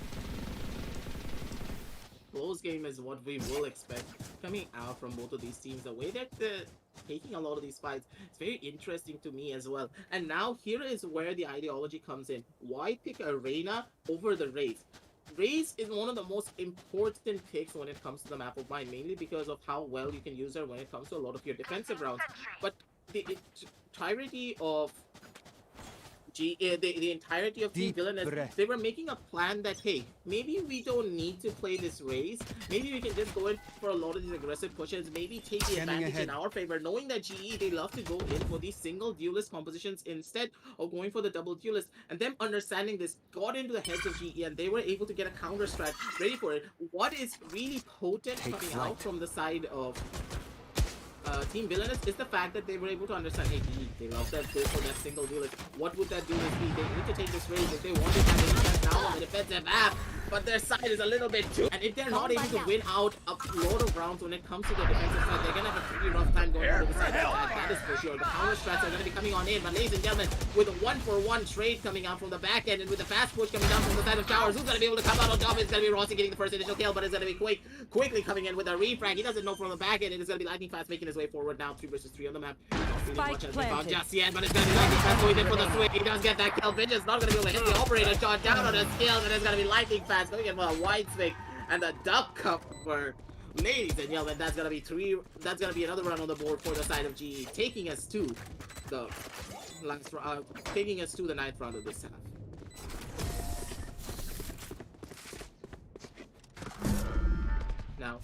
Close game is what we will expect coming out from both of these teams. The way that they're taking a lot of these fights, it's very interesting to me as well. And now here is where the ideology comes in. Why pick Arena over the Raze? Raze is one of the most important picks when it comes to the map of mine, mainly because of how well you can use her when it comes to a lot of your defensive rounds. But the entirety of the entirety of Team VILLAINOUS, they were making a plan that, hey, maybe we don't need to play this Raze. Maybe we can just go in for a lot of these aggressive pushes, maybe take the advantage in our favor, knowing that GE, they love to go in for these single duelist compositions instead of going for the double duelist. And them understanding this got into the heads of GE, and they were able to get a counter strat ready for it. What is really potent coming out from the side of Team VILLAINOUS is the fact that they were able to understand, hey, they love that go for that single duelist. What would that duelist be? They need to take this Raze if they want to have the defense down on the defensive app, but their side is a little bit too. And if they're not able to win out a lot of rounds when it comes to the defensive side, they're gonna have a pretty rough time going over the side. That is for sure. The counter strats are gonna be coming on in, but ladies and gentlemen, with a 1-for-1 trade coming out from the back end and with the fast push coming down from the side of Showers, who's gonna be able to come out on top? It's gonna be Rossi getting the first initial kill, but it's gonna be Quake quickly coming in with a refrag. He doesn't know from the back end, and it's gonna be Lightning Fast making his way forward now. 3 versus 3 on the map. Not feeling much as they found just yet, but it's gonna be Lightning Fast going in for the swing. He does get that kill. Vince is not gonna be able to hit the operator shot down on his skills, and it's gonna be Lightning Fast going in for a wide swing and the duck cover. Ladies and gentlemen, that's gonna be 3. That's gonna be another run on the board for the side of GE, taking us to the taking us to the 9th round of this half. Now,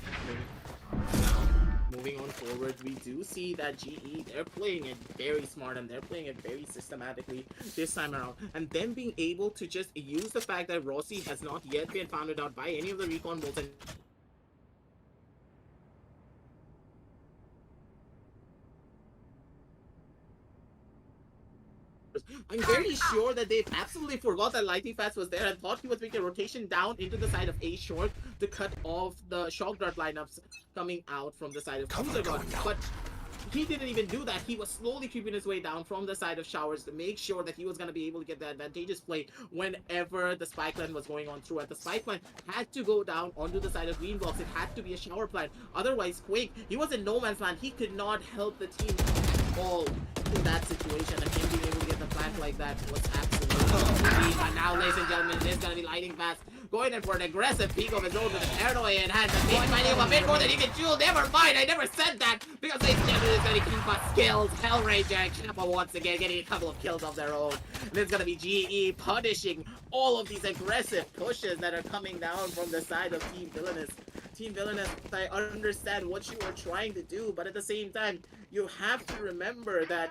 moving on forward, we do see that GE, they're playing it very smart and they're playing it very systematically this time around. And them being able to just use the fact that Rossi has not yet been found out by any of the recon bolts, and I'm very sure that they've absolutely forgot that Lightning Fast was there and thought he was making a rotation down into the side of A short to cut off the shock dart lineups coming out from the side of Ultragear. But he didn't even do that. He was slowly creeping his way down from the side of Showers to make sure that he was going to be able to get the advantageous play whenever the spike line was going on through. And the spike line had to go down onto the side of Green Blocks. It had to be a shower plan. Otherwise, Quake, he was in no man's land. He could not help the team at all in that situation, and him being able to get the plant like that was absolutely. But now, ladies and gentlemen, there's gonna be Lightning Fast going in for an aggressive peek of his own with a paranoia in hand. The team finding him a bit more than he can chew. Never mind, I never said that, because ladies and gentlemen, it's gonna keep us skills. Hellranger and Kappa once again getting a couple of kills of their own. And it's gonna be GE punishing all of these aggressive pushes that are coming down from the side of Team VILLAINOUS. Team VILLAINOUS, I understand what you are trying to do, but at the same time, you have to remember that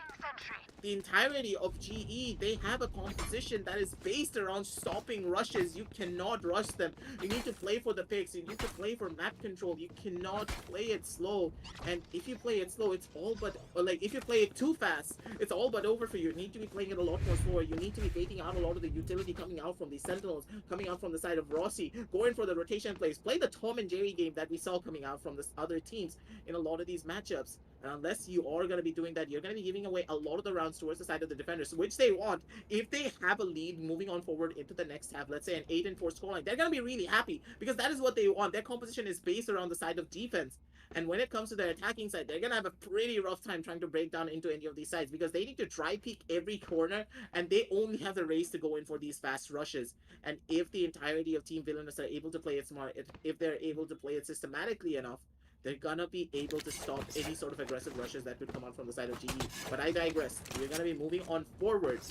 the entirety of GE, they have a composition that is based around stopping rushes. You cannot rush them. You need to play for the picks. You need to play for map control. You cannot play it slow. And if you play it slow, it's all but, or like, if you play it too fast, it's all but over for you. You need to be playing it a lot more slower. You need to be baiting out a lot of the utility coming out from the Sentinels, coming out from the side of Rossi, going for the rotation plays. Play the Tom and Jerry game that we saw coming out from the other teams in a lot of these matchups. And unless you are going to be doing that, you're going to be giving away a lot of the rounds towards the side of the defenders, which they want. If they have a lead moving on forward into the next half, let's say an 8-4 scoreline, they're going to be really happy because that is what they want. Their composition is based around the side of defense. And when it comes to their attacking side, they're going to have a pretty rough time trying to break down into any of these sides because they need to try peek every corner and they only have the race to go in for these fast rushes. And if the entirety of Team Villainous are able to play it smart, if they're able to play it systematically enough, they're gonna be able to stop any sort of aggressive rushes that could come out from the side of GE. But I digress. We're gonna be moving on forward.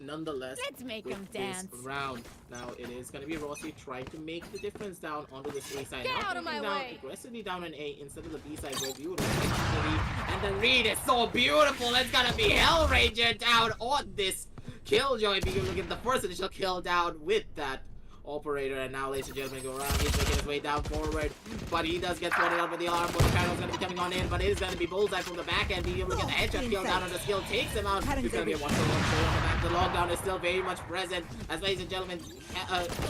Nonetheless, Let's make with him this dance. round, now it is gonna be Rossi trying to make the difference down onto this A side. Get Not out of my moving down way. aggressively down an A instead of the B side where we would have the read. And the read is so beautiful. It's gonna be Hellranger down on this Killjoy. If you look at the first initial kill down with that operator, and now ladies and gentlemen go around. He's making his way down forward, but he does get spotted up with the alarm. But the panel's going to be coming on in, but it is going to be Bullseye from the back end. Being able to get the headshot kill down on the skill takes him out. It's going to be a 1-for-1 show on the back. The lockdown is still very much present. As ladies and gentlemen,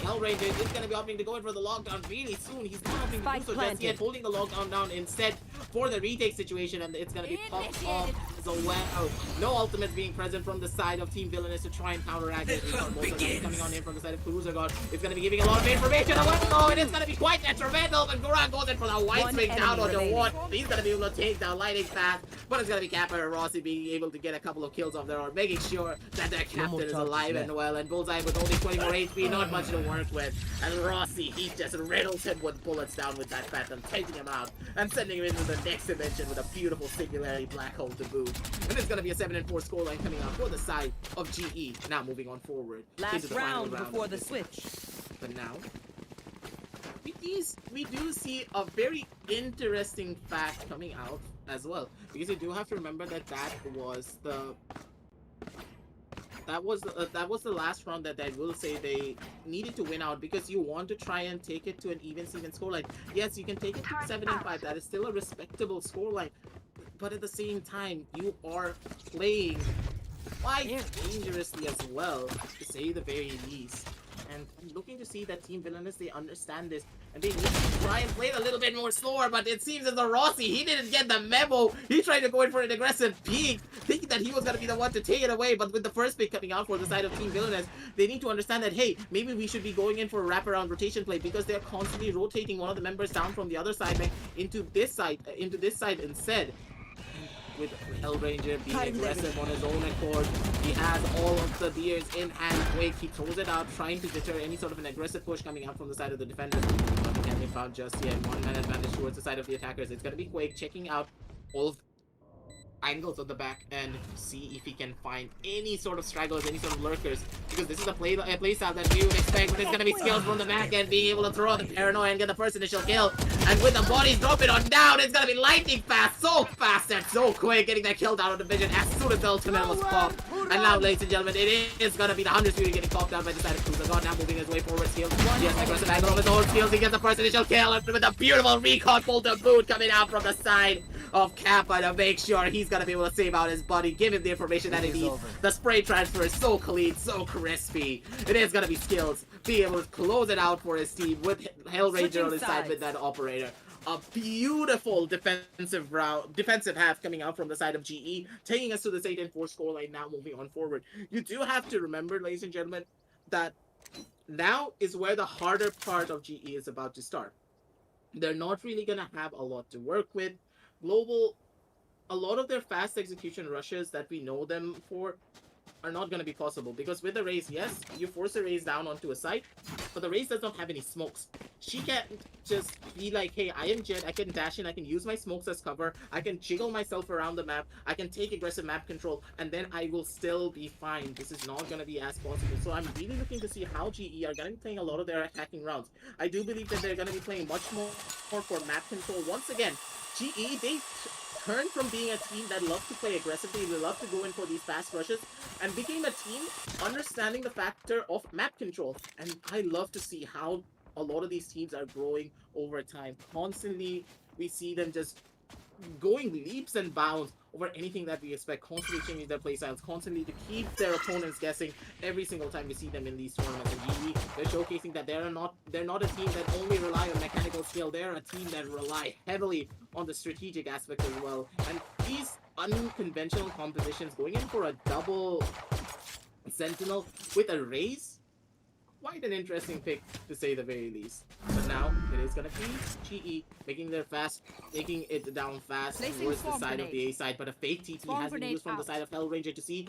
Hellranger is going to be opting to go in for the lockdown really soon. He's not opting to do so just yet, holding the lockdown down instead for the retake situation, and it's going to be popped off as well. No ultimate being present from the side of Team Villainous to try and counteract it. Coming on in from the side of Cruiser God. It's going to be giving a lot of information. And it's going to be quite detrimental, but Goran goes in for the white swing down on the one. He's going to be able to take down Lightning fast, but it's going to be Kappa and Rossi being able to get a couple of kills off their arm, making sure that their captain is alive and well, and Bullseye with only 20 more HP, not much to work with, and Rossi, he just riddles him with bullets down with that Phantom, taking him out, and sending him into the next dimension with a beautiful singularity black hole to boot. And it's going to be a 7-4 scoreline coming out for the side of GE, now moving on forward. Last into the final round before of the this switch. But now, we do see a very interesting fact coming out as well, because you do have to remember that that was the last round that I will say they needed to win out, because you want to try and take it to an even Steven scoreline. Yes, you can take it to 7-5. That is still a respectable scoreline, but at the same time, you are playing quite dangerously as well, to say the very least. And I'm looking to see that Team Villainous, they understand this, and they need to try and play it a little bit more slower, but it seems as though Rossi, he didn't get the memo. He tried to go in for an aggressive peek, thinking that he was going to be the one to take it away, but with the first pick coming out for the side of Team Villainous, they need to understand that, hey, maybe we should be going in for a wraparound rotation play, because they're constantly rotating one of the members down from the other side into this side instead. With Hellranger being aggressive on his own accord, he has all of the beers in hand. Quake, he throws it out, trying to deter any sort of an aggressive push coming out from the side of the defenders. Nothing can be found just yet. One man advantage towards the side of the attackers. It's going to be Quake checking out all of angles of the back and see if he can find any sort of stragglers, any sort of lurkers, because this is a play style that we would expect, but it's gonna be skills from the back end, being able to throw the paranoia and get the first initial kill, and with the bodies dropping on down, it's gonna be lightning fast and so quick, getting that kill down on the vision as soon as the ultimate was popped. And now, ladies and gentlemen, it is gonna be the 100 Fury getting popped down by the side of Cruiser God, now moving his way forward. Skills, he has an aggressive angle of his own. Skills, he gets the first initial kill, and with a beautiful recon pull to boot coming out from the side of Kappa to make sure he's gonna be able to save out his buddy, give him the information that he needs. The spray transfer is so clean, so crispy. It is gonna be Skills being able to close it out for his team with Hellranger on his side with that operator. A beautiful defensive half coming out from the side of GE, taking us to this 8-4 scoreline. Now moving on forward, you do have to remember, ladies and gentlemen, that now is where the harder part of GE is about to start. They're not really gonna have a lot to work with. Global, a lot of their fast execution rushes that we know them for are not going to be possible, because with the Raze, yes, you force the Raze down onto a site, but the Raze does not have any smokes. She can't just be like, hey, I am Jet, I can dash in, I can use my smokes as cover, I can jiggle myself around the map, I can take aggressive map control, and then I will still be fine. This is not going to be as possible. So I'm really looking to see how GE are going to be playing a lot of their attacking rounds. I do believe that they're going to be playing much more for map control. Once again, GE, they turned from being a team that loved to play aggressively, they loved to go in for these fast rushes, and became a team understanding the factor of map control. And I love to see how a lot of these teams are growing over time. Constantly, we see them just going leaps and bounds over anything that we expect, constantly changing their playstyles, constantly to keep their opponents guessing every single time we see them in these tournaments. And GE, they're showcasing that they're not a team that only rely on mechanical skill. They're a team that rely heavily on the strategic aspect as well. And these unconventional compositions, going in for a double Sentinel with a raise, quite an interesting pick to say the very least. But now it is gonna be GE making it down fast towards the side of the A side, but a fake TT has been used from the side of Hellranger to see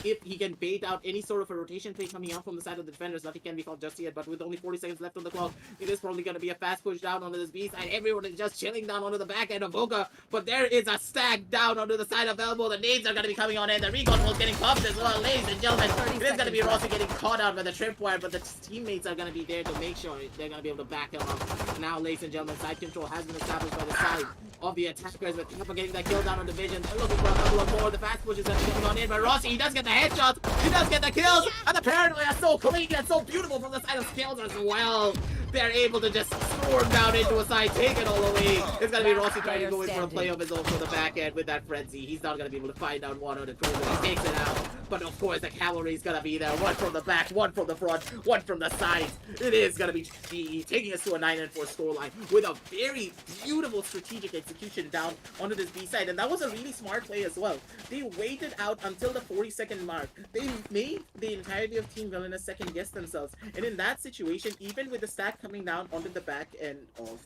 if he can bait out any sort of a rotation play coming out from the side of the defenders. Nothing can be called just yet, but with only 40 seconds left on the clock, it is probably gonna be a fast push down onto this B side. Everyone is just chilling down onto the back end of Booyah, but there is a stack down onto the side of Elbow. The nades are gonna be coming on in. The recon was getting popped as well, ladies and gentlemen. It is gonna be Rossi getting caught out by the tripwire, but the teammates are gonna be there to make sure they're gonna be able to back him up. Now, ladies and gentlemen, side control has been established by the side of the attackers, with Kappa getting that kill down on Division. They're looking for a couple of more. The fast push is coming on in, but Rossi, he does get the headshots, he does get the kills, and the paranoia is so clean and so beautiful from the side of Skills as well. They're able to just storm down into a side, take it all away. It's gonna be Rossi trying to go in for a play of his own for the back end with that frenzy. He's not gonna be able to find out one on the cruiser. He takes it out. But of course, the cavalry's gonna be there. One from the back, one from the front, one from the sides. It is gonna be GE taking us to a 9-4 scoreline with a very beautiful strategic execution down onto this B side. And that was a really smart play as well. They waited out until the 40-second mark. They made the entirety of Team Villainous second guess themselves. And in that situation, even with the stack coming down onto the back end of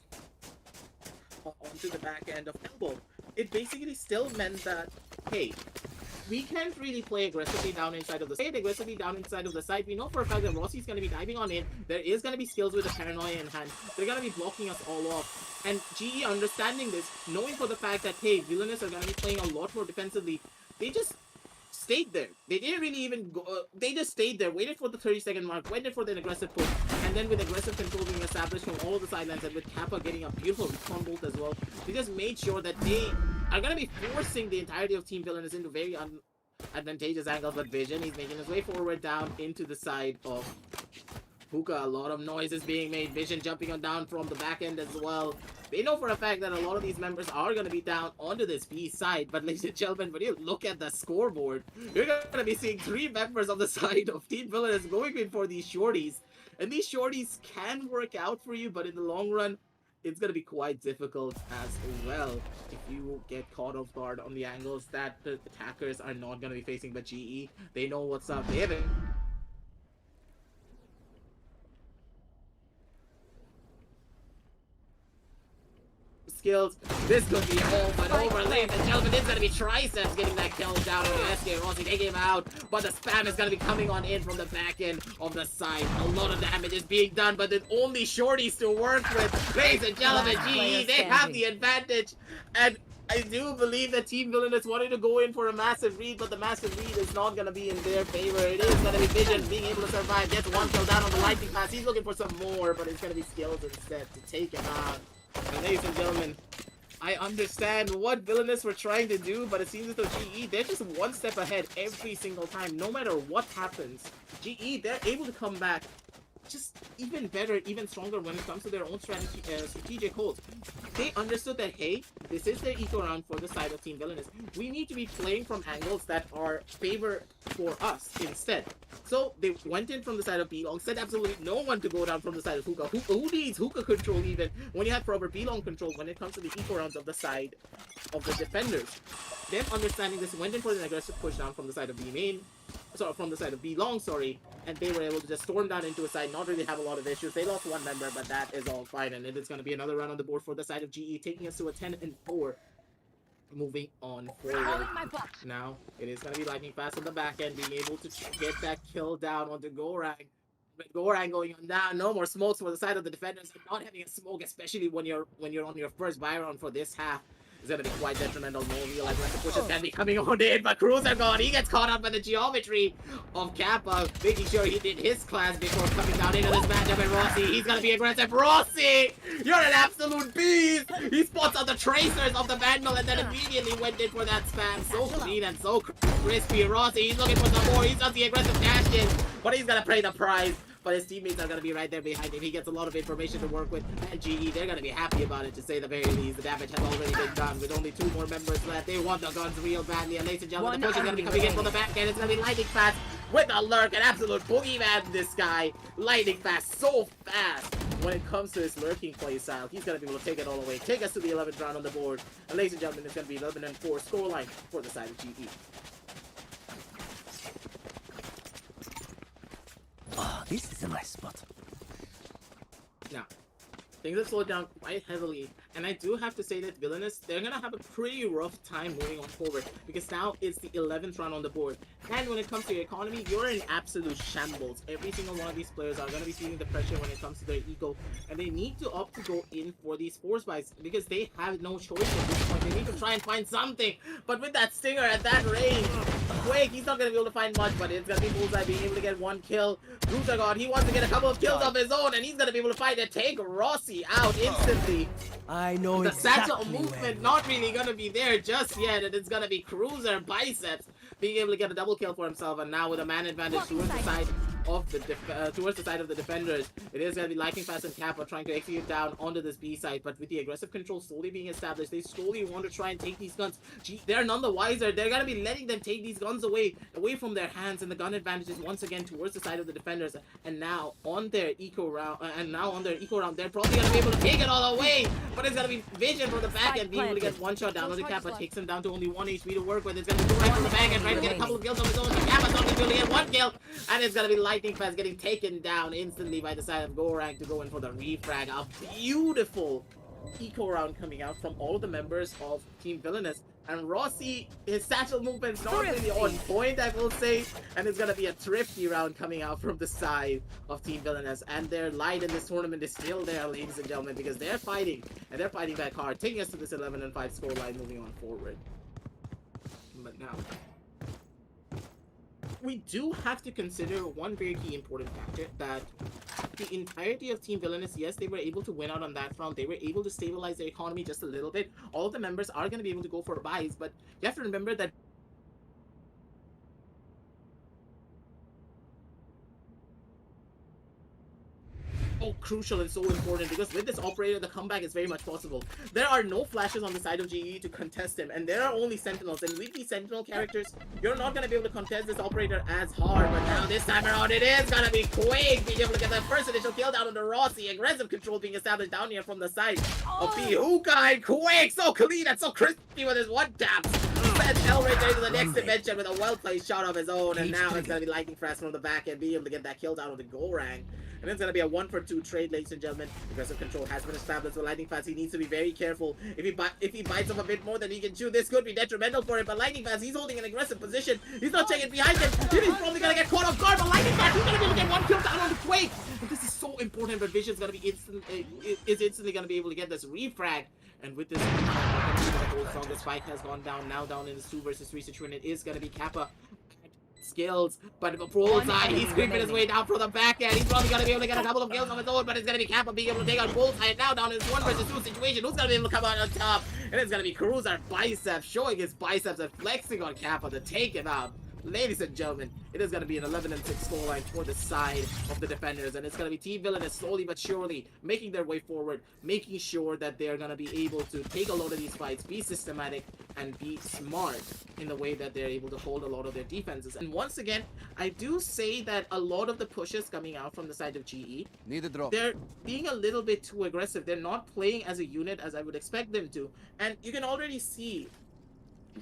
Elbow, it basically still meant that, hey, we can't really play aggressively down inside of the side. We know for a fact that Rossi's going to be diving on in. There is going to be skills with the paranoia in hand. They're going to be blocking us all off. And GE understanding this, knowing for the fact that, hey, Villainous are going to be playing a lot more defensively, they just stayed there. They didn't really even go, they just stayed there, waited for the 30-second mark, waited for the aggressive push, and then with aggressive control being established from all of the sidelines, and with Kappa getting a beautiful recon bolt as well, they just made sure that they are going to be forcing the entirety of Team Villainous into very advantageous angles. But Vision, he's making his way forward down into the side of Hookah. A lot of noise is being made. Vision jumping on down from the back end as well. They know for a fact that a lot of these members are going to be down onto this B side. But ladies and gentlemen, when you look at the scoreboard, you're going to be seeing 3 members of the side of Team Villainous going in for these shorties. And these shorties can work out for you, but in the long run, it's going to be quite difficult as well if you get caught off guard on the angles that the attackers are not going to be facing. But GE, they know what's up. They have it. Skills. This could be over and over. Ladies and gentlemen, it's going to be Triceps getting that kill down on the SK Rossi. They came out, but the spam is going to be coming on in from the back end of the side. A lot of damage is being done, but there's only shorties to work with. Ladies and gentlemen, GE, they have the advantage. And I do believe that Team Villainous wanted to go in for a massive read, but the massive read is not going to be in their favor. It is going to be Vision being able to survive. Gets one kill down on the lightning pass. He's looking for some more, but it's going to be Skills instead to take him out. And ladies and gentlemen, I understand what Villainous were trying to do, but it seems as though GE, they're just one step ahead every single time. No matter what happens, GE, they're able to come back just even better, even stronger when it comes to their own strategic holds. They understood that, hey, this is their eco round for the side of Team Villainous. We need to be playing from angles that are favor for us instead. So they went in from the side of B-Long, said absolutely no one to go down from the side of Hookah. Who needs Hookah control even when you have proper B-Long control when it comes to the eco rounds of the side of the defenders? Them understanding this, went in for an aggressive push down from the side of B-Main. Sorry, from the side of B-Long, sorry, and they were able to just storm down into a side, not really have a lot of issues. They lost one member, but that is all fine, and it is going to be another run on the board for the side of GE, taking us to a 10-4. Moving on forward. Now, it is going to be lightning fast on the back end, being able to get that kill down onto Gorang. But Gorang going on down, no more smokes for the side of the defenders, not having a smoke, especially when you're on your first buy round for this half. is gonna be quite detrimental. No real aggressive push is gonna be coming on in, but Cruiser gone. He gets caught up by the geometry of Kappa, making sure he did his class before coming down into this matchup. And Rossi, he's gonna be aggressive. Rossi, you're an absolute beast. He spots out the tracers of the Vandal and then immediately went in for that spam. So clean and so crispy. Rossi, he's looking for some more. He's got the aggressive dash in, but he's gonna pay the price. But his teammates are going to be right there behind him. He gets a lot of information to work with. And GE, they're going to be happy about it, to say the very least. The damage has already been done with only 2 more members left. They want the guns real badly. And ladies and gentlemen, the push is going to be coming in from the back end. It's going to be lightning fast with a lurk. An absolute boogeyman, this guy. Lightning fast, so fast. When it comes to his lurking play style, he's going to be able to take it all away. Take us to the 11th round on the board. And ladies and gentlemen, it's going to be 11-4 scoreline for the side of GE. Ah, this is a nice spot. Now, things have slowed down quite heavily, and I do have to say that VILLAINOUS, they're gonna have a pretty rough time moving on forward, because now it's the 11th round on the board, and when it comes to your economy, you're in absolute shambles. Every single one of these players are gonna be feeling the pressure when it comes to their eco, and they need to opt to go in for these force buys, because they have no choice at this point. They need to try and find something, but with that stinger at that range, Quake, he's not gonna be able to find much, but it's gonna be Bullseye being able to get 1 kill. Ultragear, he wants to get a couple of kills of his own, and he's gonna be able to find and take Rossi out instantly. I know The exactly satchel movement not really gonna be there just yet, and it's gonna be Cruiser Biceps being able to get a double kill for himself, and now with a man advantage towards the side of the defenders, it is gonna be Lightning Fast and Kappa trying to execute down onto this B side, but with the aggressive control slowly being established, they slowly want to try and take these guns. They're none the wiser. They're gonna be letting them take these guns away from their hands, and the gun advantage is once again towards the side of the defenders. And now on their eco round, they're probably gonna be able to take it all away. But it's gonna be Vision from the back end being able to get 1 shot down on the Kappa, takes him down to only 1 HP to work with. It's gonna be right from the back end, trying to get a couple of kills on his own. The Kappa's only going to get 1 kill, and it's gonna be Lightning Fast getting taken down instantly by the side of Gorang to go in for the refrag. A beautiful eco round coming out from all of the members of Team VILLAINOUS. And Rossi, his satchel movement's not really on point, I will say. And it's gonna be a thrifty round coming out from the side of Team VILLAINOUS. And their light in this tournament is still there, ladies and gentlemen, because they're fighting. And they're fighting back hard, taking us to this 11-5 scoreline moving on forward. But now, we do have to consider one very key important factor, that the entirety of Team VILLAINOUS, yes, they were able to win out on that front. They were able to stabilize their economy just a little bit. All of the members are going to be able to go for buys, but you have to remember that so crucial and so important, because with this operator, the comeback is very much possible. There are no flashes on the side of GE to contest him, and there are only sentinels, and with these sentinel characters, you're not going to be able to contest this operator as hard. But now this time around, it is going to be Quake being able to get the first initial kill down on the Rossi. Aggressive control being established down here from the side of the Hookah, and Quake so clean and so crispy with his 1 tap. Sends Hellraiser into the next dimension with a well-placed shot of his own, and now it's going to be Lightning Fast from the back end being able to get that kill down on the Gorang. And it's going to be a 1-for-2 trade, ladies and gentlemen. Aggressive control has been established with Lightning Fast. He needs to be very careful. If he bites off a bit more than he can chew, this could be detrimental for him. But Lightning Fast, he's holding an aggressive position. He's not checking behind him. He's probably going to get caught off guard. But Lightning Fast, he's going to be able to get 1 kill down on the Quake. And this is so important. But Vision's going to be instantly going to be able to get this refrag. And with this, the strongest spike has gone down. Now down in this 2 versus 3 situation. It is going to be Kappa. Skills, but Bullseye, he's creeping his way down from the back end. He's probably gonna be able to get a couple of kills on his own, but it's gonna be Kappa being able to take out Bullseye. Now down in this 1 versus 2 situation, who's gonna be able to come out on top? And it's gonna be Cruiser Biceps, showing his biceps and flexing on Kappa to take him out. Ladies and gentlemen, it is going to be an 11-6 scoreline for the side of the defenders, and it's going to be Team VILLAINOUS slowly but surely making their way forward, making sure that they're going to be able to take a lot of these fights, be systematic, and be smart in the way that they're able to hold a lot of their defenses. And once again, I do say that a lot of the pushes coming out from the side of GE, they're being a little bit too aggressive. They're not playing as a unit as I would expect them to, and you can already see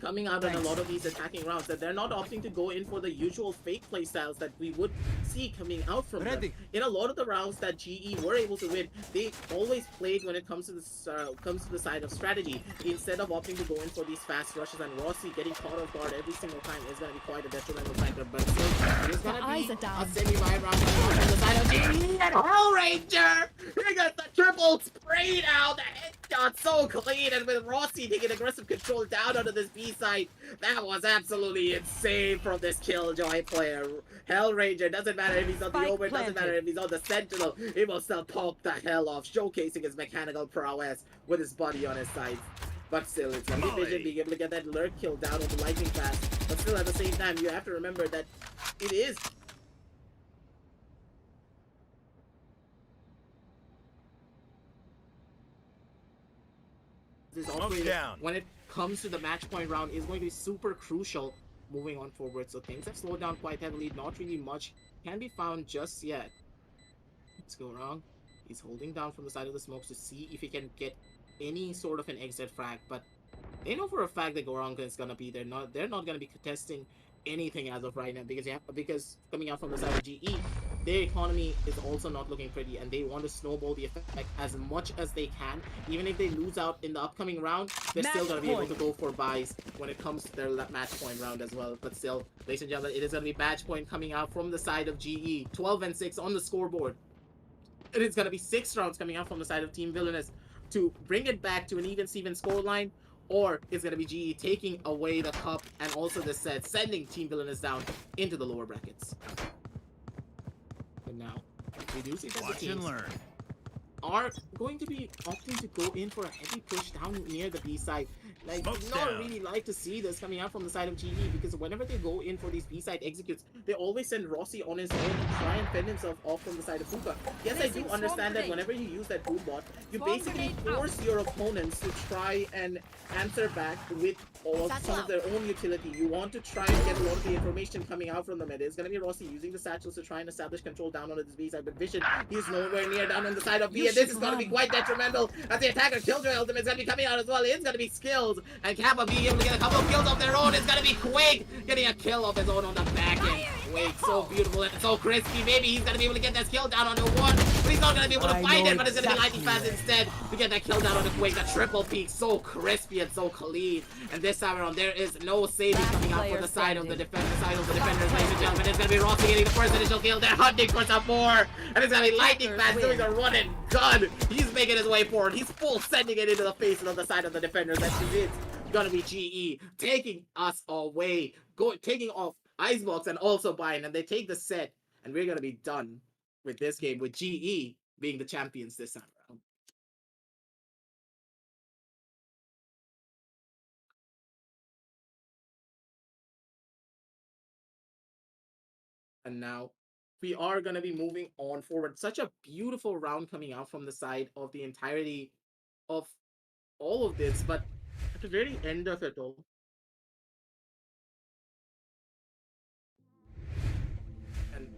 coming out in a lot of these attacking rounds that they're not opting to go in for the usual fake playstyles that we would see coming out from them. In a lot of the rounds that GE were able to win, they always played when it comes to the side of strategy, instead of opting to go in for these fast rushes. And Rossi getting caught off guard every single time is going to be quite a detrimental factor. But still, there's going to be a semi-wide round from the side of GE, and Hellranger! He got the triple sprayed out. The head shot so clean, and with Rossi taking aggressive control down onto this B side, that was absolutely insane from this Killjoy player. Hellranger, doesn't matter if he's on the Spike Omen, doesn't matter planted. if he's on the Sentinel, he will still pop the hell off, showcasing his mechanical prowess with his body on his side. But still, it's gonna be Vision being able to get that lurk kill down on the lightning fast. But still, at the same time, you have to remember that it is this operator when it comes to the match point round is going to be super crucial moving on forward. So things have slowed down quite heavily. Not really much can be found just yet. Let's go wrong. He's holding down from the side of the smokes to see if he can get any sort of an exit frag, but they know for a fact that Goranka is gonna be there. They're not gonna be contesting anything as of right now because coming out from the side of GE, their economy is also not looking pretty, and they want to snowball the effect as much as they can. Even if they lose out in the upcoming round, they're still gonna be able to go for buys when it comes to their match point round as well. But still, ladies and gentlemen, it is gonna be match point coming out from the side of GE. 12-6 on the scoreboard. It is gonna be 6 rounds coming out from the side of Team Villainous to bring it back to an even-Steven scoreline, or it's going to be GE taking away the cup and also the set, sending Team Villainous down into the lower brackets. And now, we do see that the teams are going to be opting to go in for a heavy push down near the B side. Like, not really like to see this coming out from the side of GE, because whenever they go in for these B side executes, they always send Rossi on his own to try and fend himself off from the side of Puka. Yes, I do understand that whenever you use that boom bot, you basically force your opponents to try and answer back with some of their own utility. You want to try and get a lot of the information coming out from the mid. It's going to be Rossi using the satchels to try and establish control down on this B side, but Vision, he's nowhere near down on the side of B, and this is going to be quite detrimental as the attacker Killjoy ultimate is going to be coming out as well. It's going to be Skills, and Kappa being able to get a couple of kills of their own. It's going to be Quake getting a kill of his own on the back end. Quake, so beautiful and so crispy. Maybe he's going to be able to get that kill down onto one, but he's not going to be able to find it, but it's going to be Lightning Fast instead to get that kill down onto Quake. The triple peak, so crispy and so clean. And this time around, there is no saving coming out from the side of the defenders, ladies and gentlemen. It's going to be Rossi getting the first initial kill. They're hunting for some more, and it's going to be Lightning Fast doing a run and gun. He's making his way forward. He's full sending it into the face of the side of the defenders. That is gonna be GE taking us away, taking off Icebox and also Bind, and they take the set, and we're gonna be done with this game with GE being the champions this time around. And now we are gonna be moving on forward. Such a beautiful round coming out from the side of the entirety of all of this, but at the very end of it all, and